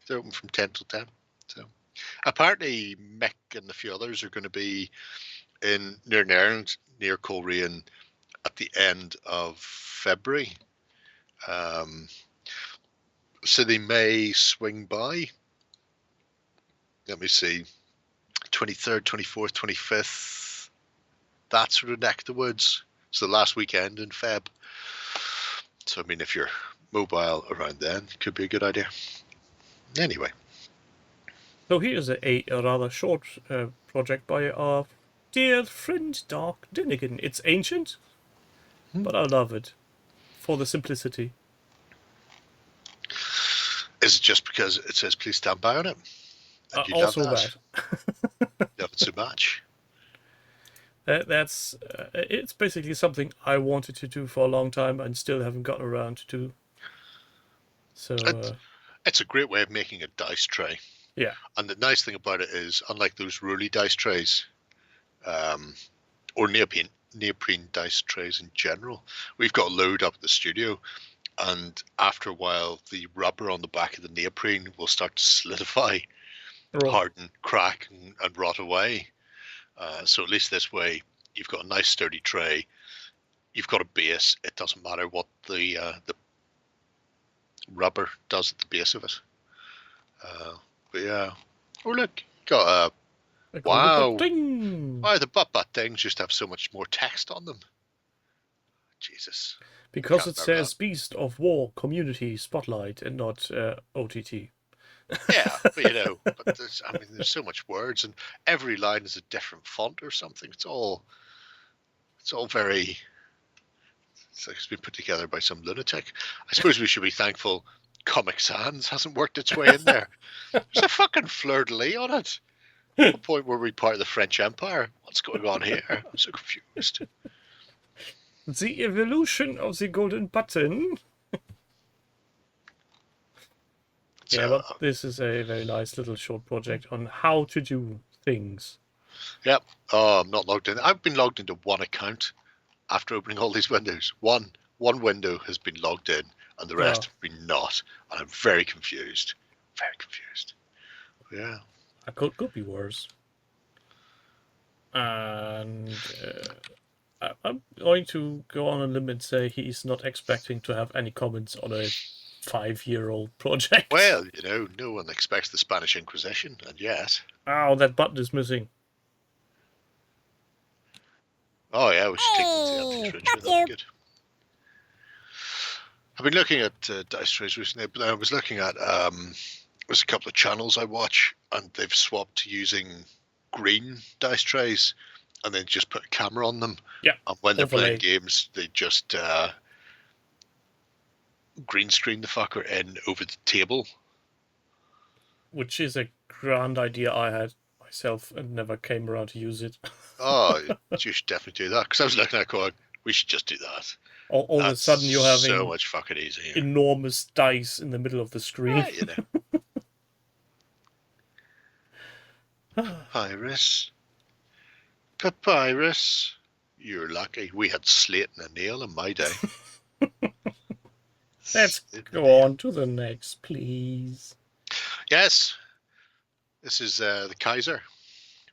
They're open from 10 till 10. So apparently Mick and a few others are going to be in near Ireland, near Coleraine, at the end of February. So they may swing by. Let me see. 23rd, 24th, 25th. That sort of neck of the woods. It's the last weekend in Feb. So, I mean, if you're mobile around then, it could be a good idea. Anyway. So here's a rather short project by our dear friend Dark Dinnigan. It's ancient, but I love it for the simplicity. Is it just because it says please stand by on it? And you Also love that. Love it so much. That's it's basically something I wanted to do for a long time and still haven't gotten around to do. So it's a great way of making a dice tray. Yeah. And the nice thing about it is, unlike those Roly dice trays, or neoprene dice trays in general, we've got a load up at the studio, and after a while, the rubber on the back of the neoprene will start to solidify, harden, crack, and rot away. So at least this way, you've got a nice sturdy tray. You've got a base. It doesn't matter what the rubber does at the base of it. But yeah. Oh look, got a wow. Why the butt things just have so much more text on them? Jesus. Because it says Beast of War Community Spotlight and not OTT. Yeah, but there's so much words, and every line is a different font or something. It's all very. It's like it's been put together by some lunatic. I suppose we should be thankful Comic Sans hasn't worked its way in there. There's a fucking fleur-de-lis on it. At the point where we part of the French Empire. What's going on here? I'm so confused. The evolution of the golden button. Yeah, but this is a very nice little short project on how to do things. Yep. Oh, I'm not logged in. I've been logged into one account after opening all these windows. One window has been logged in, and the rest have been not. And I'm very confused. Very confused. Yeah. It could be worse. And I'm going to go on a limb and say he's not expecting to have any comments on a 5-year-old project. Well, no one expects the Spanish Inquisition, and yet. Oh, that button is missing. Oh yeah, we should take them to the anti-infringement. That'd be good. I've been looking at dice trays recently, but I was looking at there's a couple of channels I watch, and they've swapped to using green dice trays, and then just put a camera on them. Yeah. And when they're Overlay. playing games, they just green screen the fucker in over the table. Which is a grand idea I had myself and never came around to use it. Oh, you should definitely do that. Because I was looking at it going, we should just do that. All of a That's sudden you're having so much fucking easier. enormous dice in the middle of the screen. Yeah, you know. Papyrus. Papyrus. You're lucky. We had slate and a nail in my day. Let's go on to the next, please. Yes. This is the Kaiser.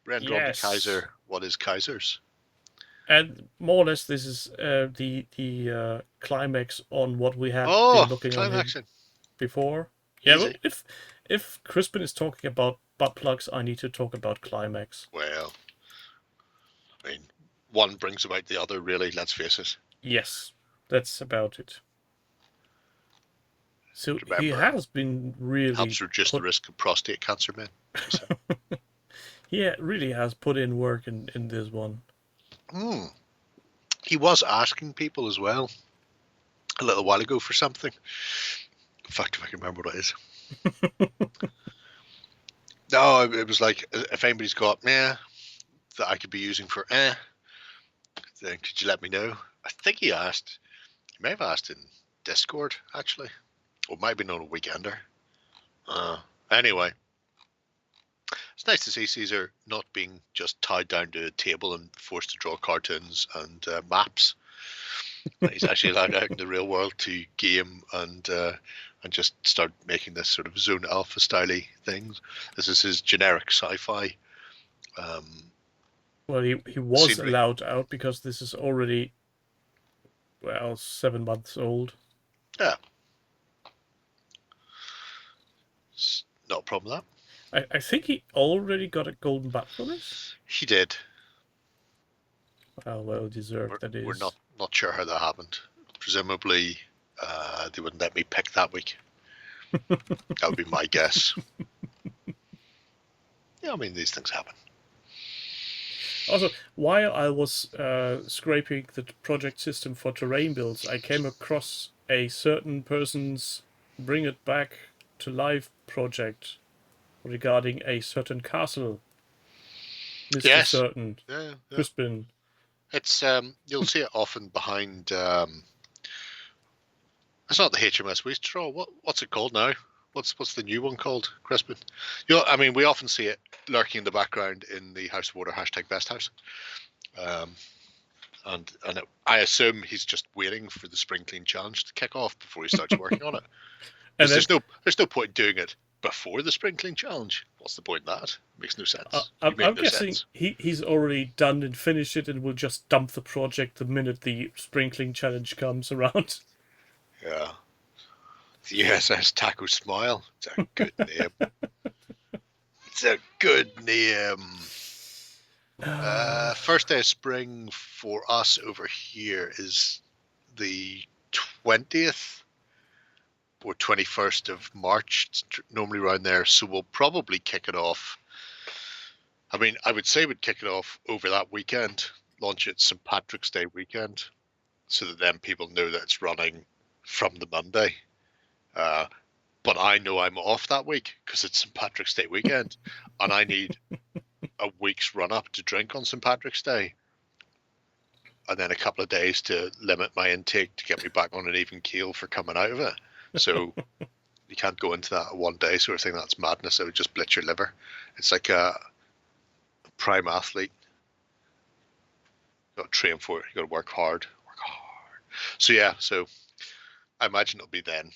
Render on the Yes. Kaiser. What is Kaiser's? And more or less, this is the climax on what we have Oh, been looking on climaxing. before. Yeah, Easy. well, if Crispin is talking about butt plugs, I need to talk about climax. Well, I mean, one brings about the other, really, let's face it. Yes, that's about it. So Remember, he has been really helps reduce the risk of prostate cancer, man. Yeah, really has put in work in this one. He was asking people as well a little while ago for something. In fact, if I can remember what it is. No, it was like, if anybody's got that I could be using for then could you let me know? I think he may have asked in Discord, actually. Or it might have been on a weekender. Anyway. It's nice to see Caesar not being just tied down to a table and forced to draw cartoons and maps. He's actually allowed out in the real world to game and just start making this sort of Zone Alpha style things. This is his generic sci-fi. Well, he was scenery. allowed out because this is already, 7 months old. Yeah. It's not a problem with that. I think he already got a golden butt for this. He did. Well deserved, that is. We're not sure how that happened. Presumably, they wouldn't let me pick that week. That would be my guess. Yeah, I mean, these things happen. Also, while I was scraping the project system for terrain builds, I came across a certain person's Bring It Back to Life project regarding a certain castle. Mr. Yes. Certain. Yeah. Crispin. It's you'll see it often behind. It's not the HMS Wastrel. What's it called now? What's the new one called, Crispin? I mean, we often see it lurking in the background in the House of Water #BestHouse. I assume he's just waiting for the Spring Clean Challenge to kick off before he starts working on it. And there's no point doing it before the Spring Clean Challenge. What's the point in that? Makes no sense. I'm guessing he's already done and finished it and will just dump the project the minute the Sprinkling Challenge comes around. Yeah. The USS Taco Smile. It's a good name. It's a good name. First day of spring for us over here is the 20th or 21st of March. It's normally around there, so we'll probably kick it off. I mean, I would say we'd kick it off over that weekend, launch it St. Patrick's Day weekend, so that then people know that it's running from the Monday. But I know I'm off that week because it's St. Patrick's Day weekend, and I need a week's run up to drink on St. Patrick's Day, and then a couple of days to limit my intake to get me back on an even keel for coming out of it. So you can't go into that one day sort of thing. That's madness. It would just blitz your liver. It's like a prime athlete. You got to train for it. You got to work hard. So yeah. So I imagine it'll be then.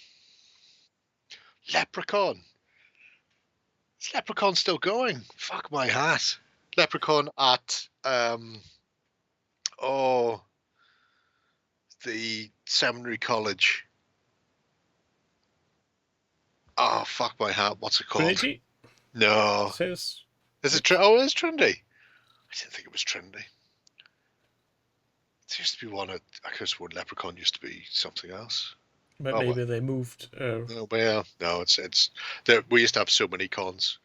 Leprechaun. Is Leprechaun still going? Fuck my hat. Leprechaun at the seminary college. Oh, fuck my hat. What's it called? Trinity? No. Is Is it it's Trinity. I didn't think it was Trinity. It used to be one I could have sworn Leprechaun used to be something else. But Oh, maybe they moved. oh, well, no, it's there. We used to have so many cons.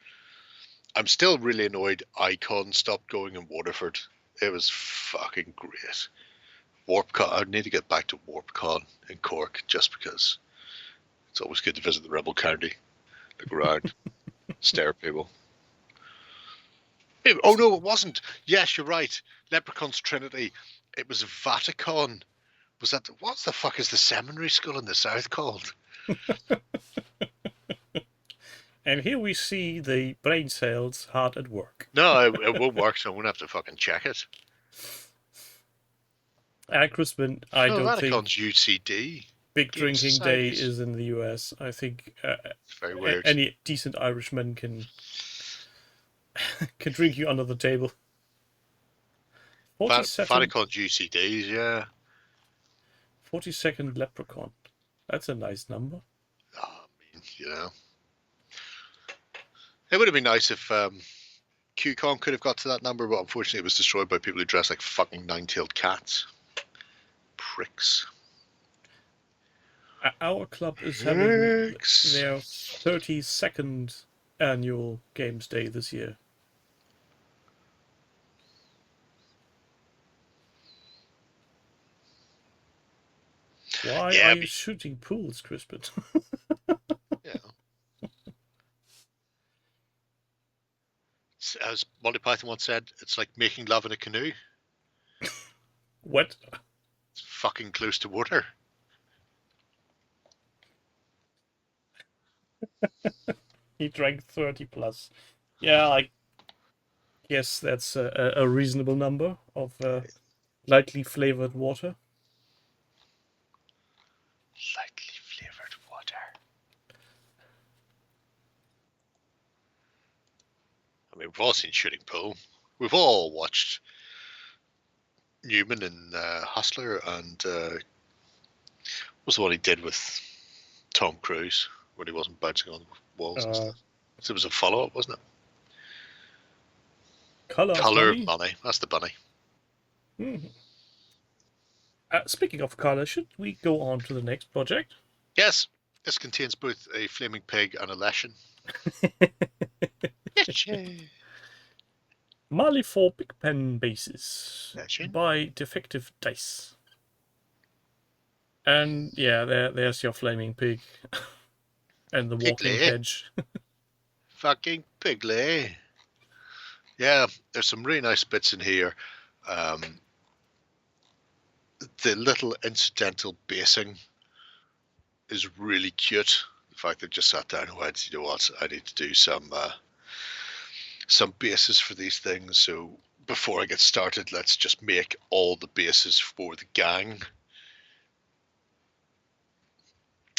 I'm still really annoyed Icon stopped going in Waterford. It was fucking great. WarpCon. I need to get back to WarpCon in Cork just because it's always good to visit the Rebel County, look around, stare at people. Oh no, it wasn't. Yes, you're right. Leprechaun's Trinity. It was Vaticon. Was that what the fuck is the seminary school in the south called? And here we see the brain cells hard at work. No, it won't work, so I won't have to fucking check it. Crispin, I No, don't Vatican's think UCD. Big Game Drinking Day Societies. is in the US. I think It's very weird. any decent Irishman can drink you under the table. Vatican's UCDs, yeah. 42nd Leprechaun. That's a nice number. Oh, I mean, you know. It would have been nice if QCon could have got to that number, but unfortunately it was destroyed by people who dress like fucking nine-tailed cats. Pricks. Our club is having their 32nd annual Games Day this year. Why are you shooting pools, Crispin? Yeah. As Monty Python once said, it's like making love in a canoe. What? It's fucking close to water. He drank 30 plus. Yeah, I guess that's a reasonable number of lightly flavored water. Lightly flavored water. I mean, we've all seen Shooting Pool. We've all watched Newman and Hustler, and what was the one he did with Tom Cruise when he wasn't bouncing on walls and stuff? So it was a follow-up, wasn't it? Color of Money. That's the bunny. Mm-hmm. Speaking of color, should we go on to the next project? Yes. This contains both a flaming pig and a lesson. Mali 4 Big Pen bases by Defective Dice. And yeah, there's your flaming pig and the walking hedge. Fucking Pigley. Yeah, there's some really nice bits in here. The little incidental basing is really cute. The fact they've just sat down and went, you know what, I need to do some bases for these things. So before I get started, let's just make all the bases for the gang.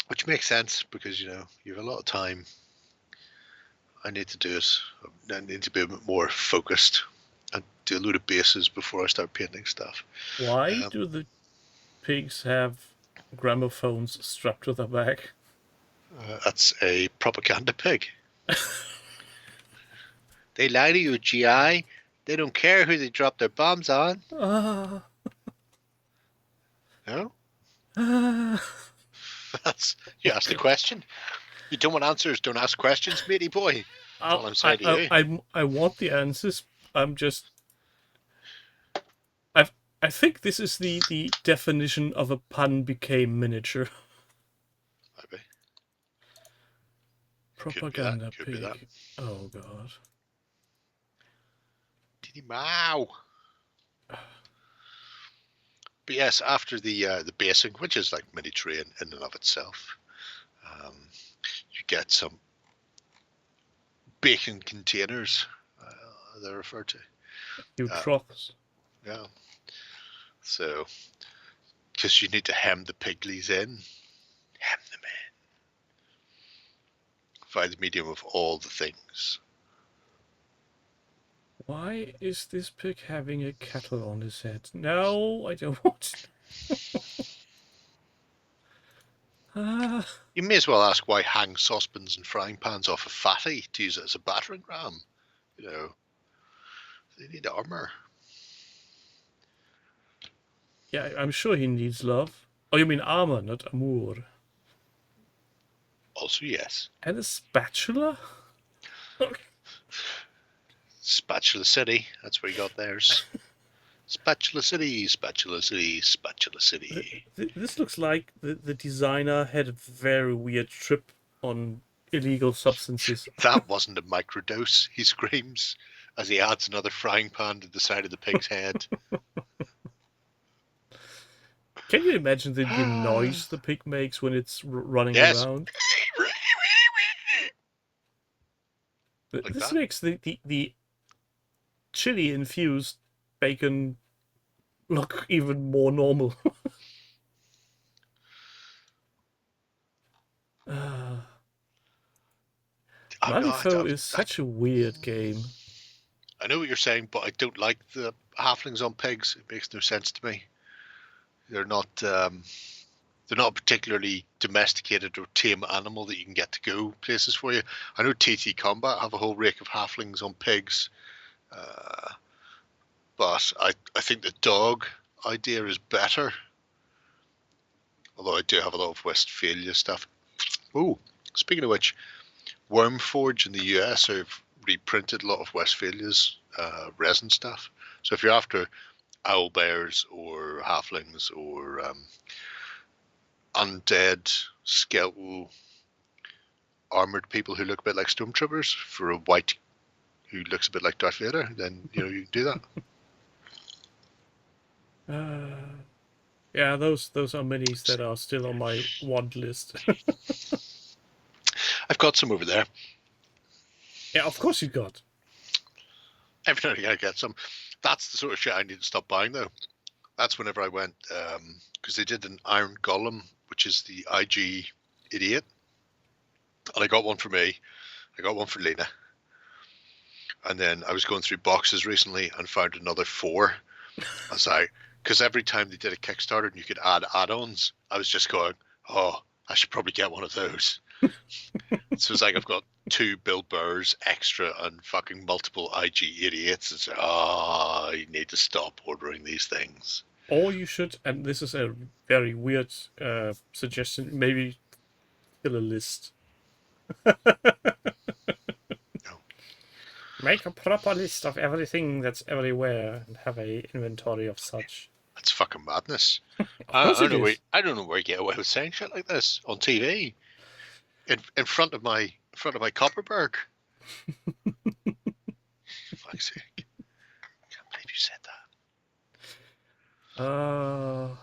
Which makes sense because, you know, you have a lot of time. I need to do it. I need to be a bit more focused and do a load of bases before I start painting stuff. Why do the pigs have gramophones strapped to their back? That's a propaganda pig. They lie to you, GI. They don't care who they drop their bombs on. No? That's, you asked the question. You don't want answers, don't ask questions, matey boy. That's all I'm saying to you. I want the answers. I'm just... I think this is the definition of a pun became miniature. Maybe. Propaganda pig. Oh god. Diddy Mow. But yes, after the basing, which is like mini train in and of itself, you get some bacon containers. They're referred to. Troughs. Yeah. So, because you need to hem the piglies in, hem them in. Find the medium of all the things. Why is this pig having a kettle on his head? No, I don't want to. You may as well ask why hang saucepans and frying pans off a fatty to use it as a battering ram. You know, they need armor. Yeah, I'm sure he needs love. Oh, you mean armor, not amour. Also, yes. And a spatula? Spatula City. That's where you got theirs. Spatula City, Spatula City, Spatula City. This looks like the designer had a very weird trip on illegal substances. That wasn't a microdose, he screams as he adds another frying pan to the side of the pig's head. Can you imagine the noise the pig makes when it's running Yes. around? Like This that? makes the chili-infused bacon look even more normal. Malifaux is such a weird game. I know what you're saying, but I don't like the halflings on pigs. It makes no sense to me. They're not a particularly domesticated or tame animal that you can get to go places for you. I know TT Combat have a whole rake of halflings on pigs, but I think the dog idea is better. Although I do have a lot of Westphalia stuff. Oh, speaking of which, Wormforge in the US have reprinted a lot of Westphalia's resin stuff. So if you're after owlbears or halflings or undead skeletal armored people who look a bit like stormtroopers for a white who looks a bit like Darth Vader, then you can do that. Yeah, those are minis that are still on my want list. I've got some over there. Yeah, of course you got. Every now and again I get some. That's the sort of shit I need to stop buying though. That's whenever I went, because they did an Iron Golem, which is the IG-88. And I got one for me. I got one for Lena. And then I was going through boxes recently and found another 4. I was like, because every time they did a Kickstarter and you could add add-ons, I was just going, oh, I should probably get one of those. So it's like I've got 2 Bill Burrs extra and fucking multiple IG-88s. It's you need to stop ordering these things. Or you should, and this is a very weird suggestion, maybe fill a list. No. Make a proper list of everything that's everywhere and have a inventory of such. That's fucking madness. I don't know where you get away with saying shit like this on TV. In front of my Copperberg. Fuck's sake. Can't believe you said that.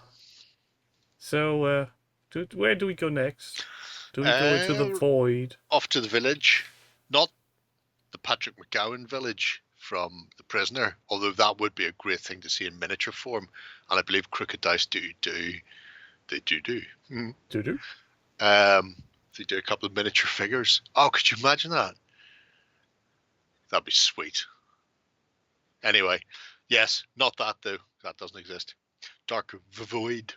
So where do we go next? Do we go into the void? Off to the village. Not the Patrick McGowan village from The Prisoner, although that would be a great thing to see in miniature form. And I believe Crooked Dice do. They do. Mm. Do? They do a couple of miniature figures. Oh, could you imagine that? That'd be sweet. Anyway, yes, not that though. That doesn't exist. Dark Void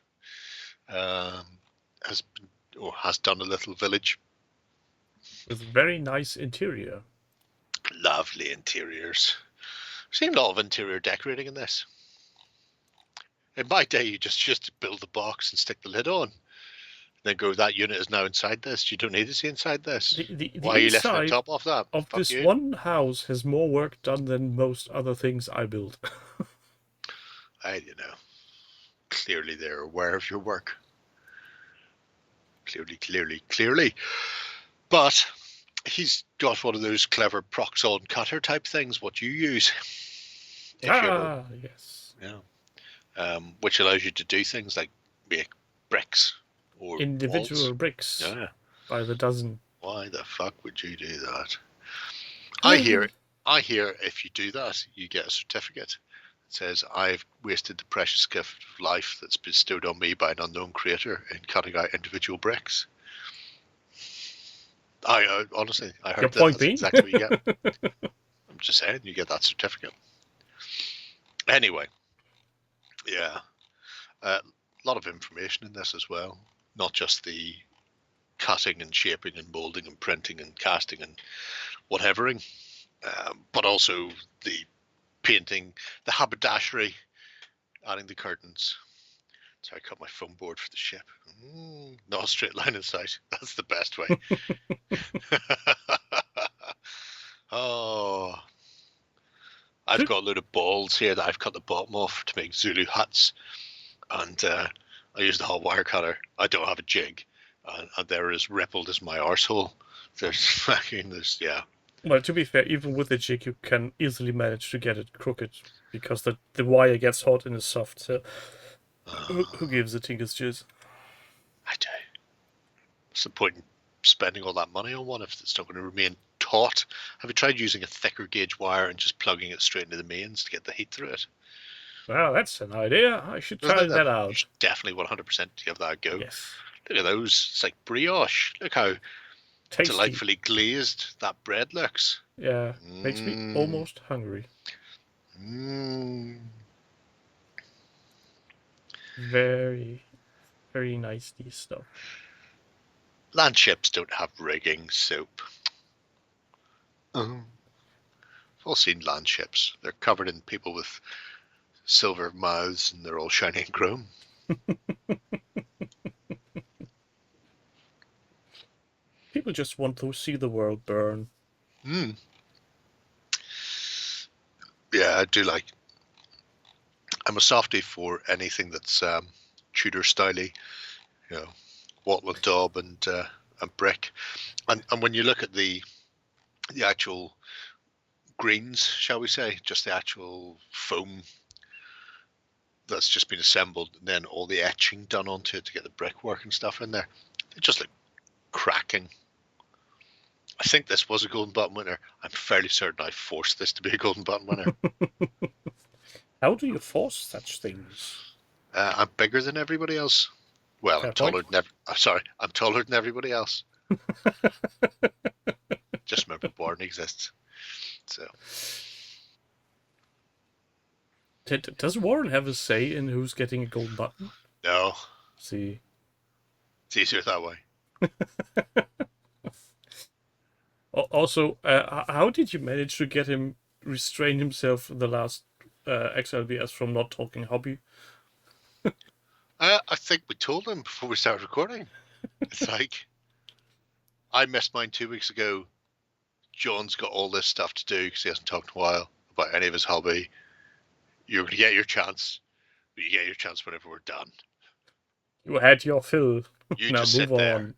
has done a little village with very nice interior. Lovely interiors. I've seen a lot of interior decorating in this. In my day, you just build the box and stick the lid on. Then go, that unit is now inside this. You don't need to see inside this. Why are you lifting the top off that? Of this one house has more work done than most other things I build. Clearly they're aware of your work. Clearly. But he's got one of those clever prox-on cutter type things, what you use. Yes. Yeah. Which allows you to do things like make bricks. Or individual walls. Bricks. Yeah. By the dozen. Why the fuck would you do that? I hear if you do that, you get a certificate. It says, I've wasted the precious gift of life that's bestowed on me by an unknown creator in cutting out individual bricks. Honestly, I heard that's exactly what you get. I'm just saying, you get that certificate. Anyway, yeah. A lot of information in this as well. Not just the cutting and shaping and molding and printing and casting and whatevering, but also the painting, the haberdashery, adding the curtains, So I cut my foam board for the ship. Not a straight line in sight. That's the best way. Oh, I've got a load of balls here that I've cut the bottom off to make Zulu huts, and I used the hot wire cutter. I don't have a jig, and they're as rippled as my arsehole. Yeah. Well, to be fair, even with the jig, you can easily manage to get it crooked because the wire gets hot and is soft. So who gives a tinker's jizz? I do. What's the point in spending all that money on one if it's not going to remain taut? Have you tried using a thicker gauge wire and just plugging it straight into the mains to get the heat through it? Well, that's an idea. I should try that out. You should definitely 100% give that a go. Yes. Look at those. It's like brioche. Look how Tasty. delightfully glazed that bread looks. Yeah, makes me almost hungry. Very, very nice, these stuff. Land ships don't have rigging, soap. I've all seen land ships. They're covered in people with silver mouths and they're all shiny and chrome. People just want to see the world burn. Yeah, I do like. I'm a softie for anything that's Tudor styly, you know, wattle and daub and brick. And when you look at the actual greens, shall we say, just the actual foam that's just been assembled, and then all the etching done onto it to get the brickwork and stuff in there, they just look cracking. I think this was a golden button winner. I'm fairly certain I forced this to be a golden button winner. How do you force such things? I'm bigger than everybody else. Well, I'm taller than I'm taller than everybody else. Just remember, Warren exists. So, does Warren have a say in who's getting a golden button? No. See, it's easier that way. Also, how did you manage to get him restrain himself in the last XLBS from not talking hobby? I think we told him before we started recording. It's like, I missed mine 2 weeks ago. John's got all this stuff to do because he hasn't talked in a while about any of his hobby. You're going to get your chance, but you get your chance whenever we're done. You had your fill. You now just move sit there. on.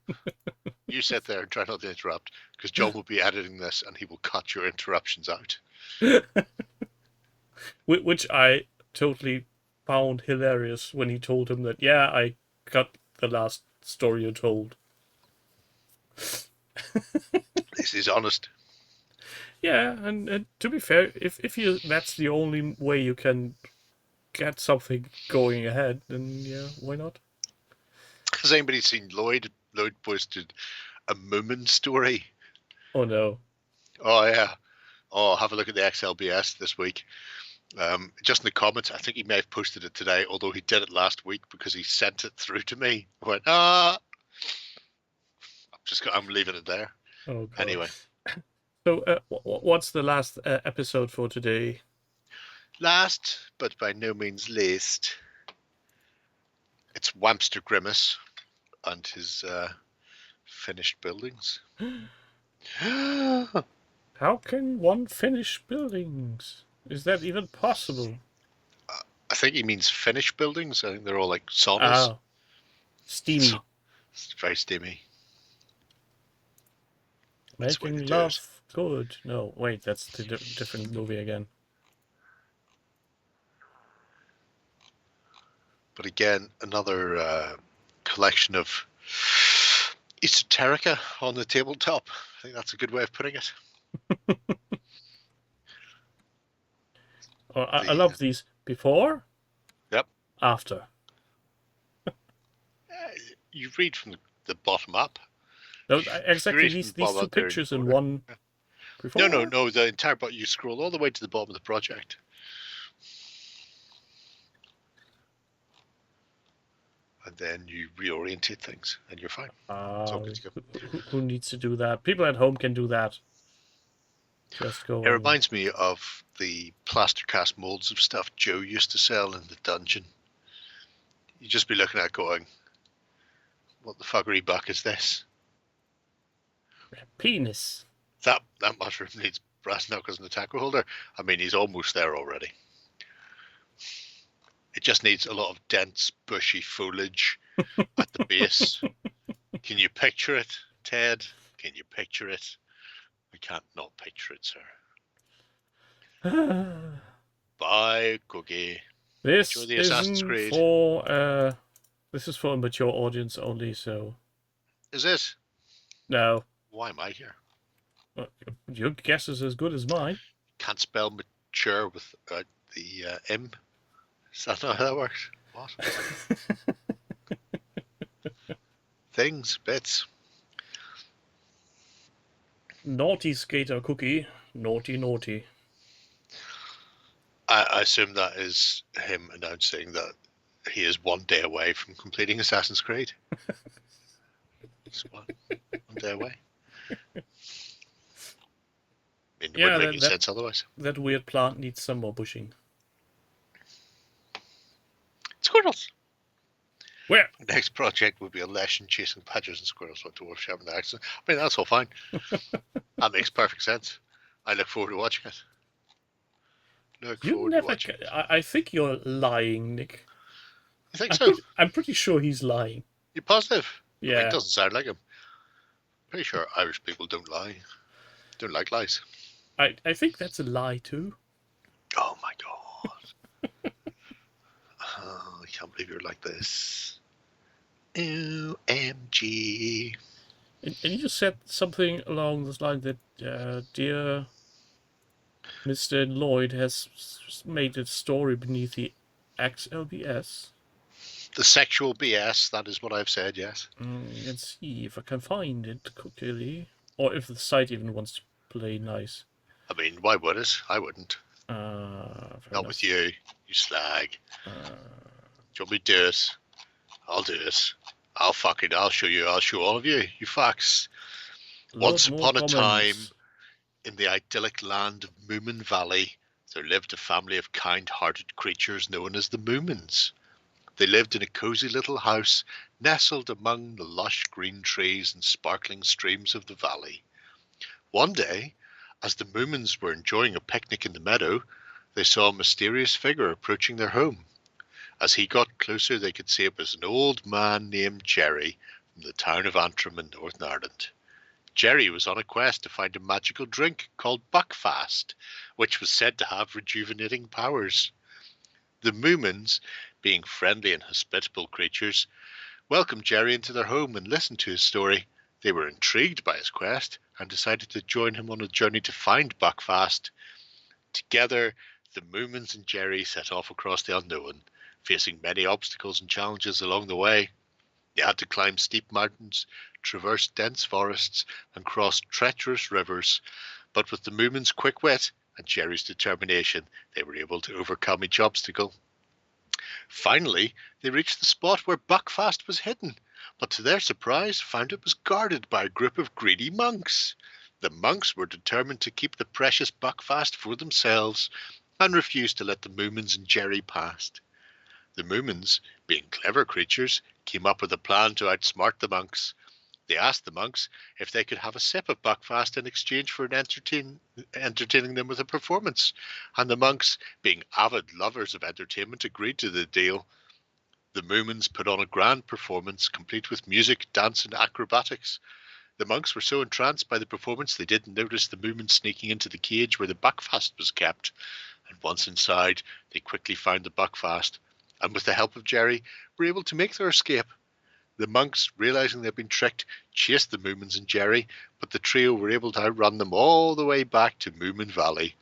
You sit there and try not to interrupt, because John will be editing this and he will cut your interruptions out. Which I totally found hilarious when he told him that, yeah, I got the last story you told. This is honest. Yeah, and to be fair, if that's the only way you can get something going ahead, then yeah, why not? Has anybody seen Lloyd? Lloyd posted a Moomin story. Oh no. Oh yeah. Oh, have a look at the XLBS this week. Just in the comments, I think he may have posted it today, although he did it last week because he sent it through to me. I went, I'm leaving it there. Oh, God. Anyway. So, what's the last episode for today? Last, but by no means least, it's Wampster Grimace and his finished buildings. How can one finish buildings? Is that even possible? I think he means finished buildings. I think they're all like saunas. Ah, steamy. It's very steamy. Making love good. No, wait, that's the different movie again. But again, another collection of esoterica on the tabletop. I think that's a good way of putting it. Oh, I love these. Before? Yep. After? You read from the bottom up. No, exactly these two pictures in one. Before? No, the entire bottom. You scroll all the way to the bottom of the project. And then you reorientate things, and you're fine. Who needs to do that? People at home can do that. Just go. It reminds me of the plaster cast molds of stuff Joe used to sell in the dungeon. you'd just be looking at it going, what the fuckery buck is this? Penis. That mushroom needs brass knuckles and a tackle holder. I mean, he's almost there already. It just needs a lot of dense, bushy foliage at the base. Can you picture it, Ted? Can you picture it? I can't not picture it, sir. Bye, Cookie. This Enjoy the Assassin's isn't Creed. for this is for a mature audience only, so Is it? no. Why am I here? Your guess is as good as mine. Can't spell mature without the M. Is that not how that works? What? Things, bits. Naughty skater Cookie. Naughty, naughty. I assume that is him announcing that he is 1 day away from completing Assassin's Creed. Just one day away. I mean, it wouldn't make any sense otherwise. That weird plant needs some more bushing. Squirrels! Where? The next project would be a lesson chasing badgers and squirrels with dwarf sharp the axe. I mean, that's all fine. That makes perfect sense. I look forward to watching it. I think you're lying, Nick. You think so? I'm pretty sure he's lying. You positive? Yeah. I mean, it doesn't sound like him. Pretty sure Irish people don't lie. Don't like lies. I think that's a lie too. Oh my god. Oh, I can't believe you're like this. OMG. And you just said something along this line that dear Mr. Lloyd has made a story beneath the XLBS. The sexual BS, that is what I've said, yes. Let's see if I can find it quickly. Or if the site even wants to play nice. I mean, why would it? I wouldn't. Not with you, you slag. Do you want me to do it? I'll do it. I'll show you. I'll show all of you. You fucks. Once upon a time, in the idyllic land of Moomin Valley, there lived a family of kind-hearted creatures known as the Moomins. They lived in a cozy little house nestled among the lush green trees and sparkling streams of the valley. One day, as the Moomins were enjoying a picnic in the meadow, they saw a mysterious figure approaching their home. As he got closer, they could see it was an old man named Jerry from the town of Antrim in Northern Ireland. Jerry was on a quest to find a magical drink called Buckfast, which was said to have rejuvenating powers. The Moomins, being friendly and hospitable creatures, welcomed Jerry into their home and listened to his story. They were intrigued by his quest and decided to join him on a journey to find Buckfast. Together, the Moomins and Jerry set off across the unknown, facing many obstacles and challenges along the way. They had to climb steep mountains, traverse dense forests, and cross treacherous rivers. But with the Moomins' quick wit and Jerry's determination, they were able to overcome each obstacle. Finally, they reached the spot where Buckfast was hidden, but to their surprise found it was guarded by a group of greedy monks. The monks were determined to keep the precious Buckfast for themselves and refused to let the Moomins and Jerry past. The Moomins, being clever creatures, came up with a plan to outsmart the monks. They asked the monks if they could have a sip of Buckfast in exchange for entertaining them with a performance, and the monks, being avid lovers of entertainment, agreed to the deal. The Moomins put on a grand performance, complete with music, dance, and acrobatics. The monks were so entranced by the performance they didn't notice the Moomins sneaking into the cage where the Buckfast was kept, and once inside, they quickly found the Buckfast, and with the help of Jerry, were able to make their escape. The monks, realizing they'd been tricked, chased the Moomins and Jerry, but the trio were able to outrun them all the way back to Moomin Valley.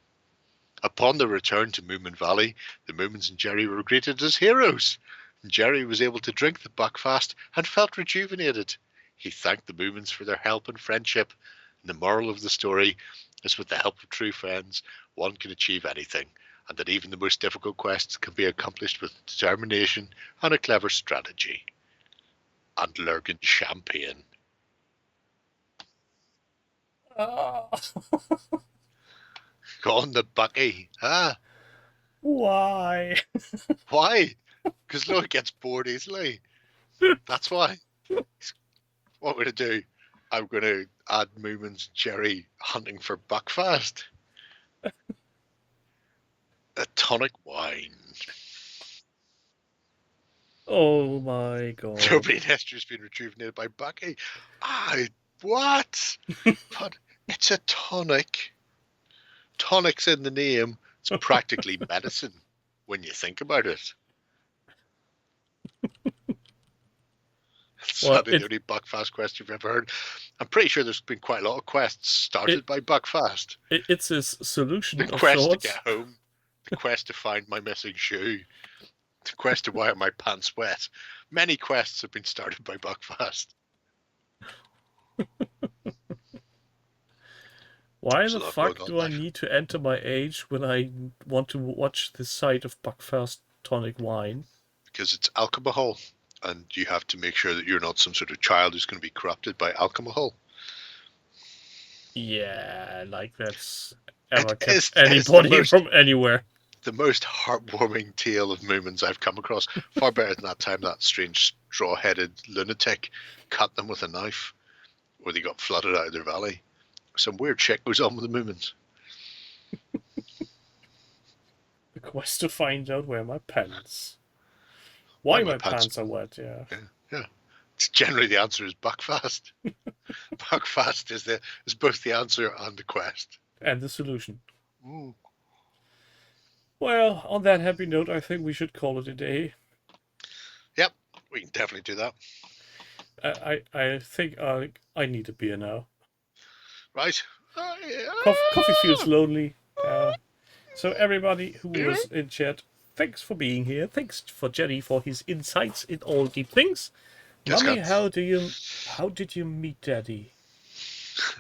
Upon their return to Moomin Valley, the Moomins and Jerry were greeted as heroes. Jerry was able to drink the Buckfast and felt rejuvenated. He thanked the Moomins for their help and friendship. And the moral of the story is, with the help of true friends, one can achieve anything, and that even the most difficult quests can be accomplished with determination and a clever strategy. And Lurgan champagne. Oh. Go on the Bucky. Ah. Why? Why? Because Lloyd gets bored easily. That's why. What we're going to do, I'm going to add Moomin's Jerry hunting for Buckfast. A tonic wine. Oh my god. Nobody in history has been rejuvenated by Bucky. What? But it's a tonic. Tonic's in the name. It's practically medicine when you think about it. It's Well, probably the only Buckfast quest you've ever heard. I'm pretty sure there's been quite a lot of quests started by Buckfast. It's a solution The of quest sorts. to get home, the quest to find my missing shoe, the quest to why are my pants wet. Many quests have been started by Buckfast. Why There's a the lot fuck going on do I in life. need to enter my age when I want to watch the site of Buckfast tonic wine? Because it's alcohol, and you have to make sure that you're not some sort of child who's going to be corrupted by alcohol. Yeah, like that's ever It is kept anybody from anywhere. The most heartwarming tale of Moomins I've come across. Far better than that time that strange straw-headed lunatic cut them with a knife, where they got flooded out of their valley. Some weird shit goes on with the Moomins. The quest to find out where my pants. Why my pants are wet, yeah. Yeah. Generally, the answer is Buckfast. Buckfast is both the answer and the quest. And the solution. Ooh. Well, on that happy note, I think we should call it a day. Yep, we can definitely do that. I think I need a beer now. Right. Coffee feels lonely. So everybody who was in chat, thanks for being here. Thanks for Jerry for his insights in all deep things. Yes, Mummy, God. how did you meet Daddy?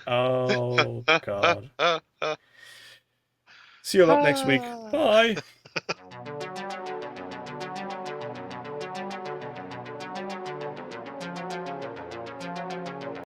Oh God. See you all up next week. Bye.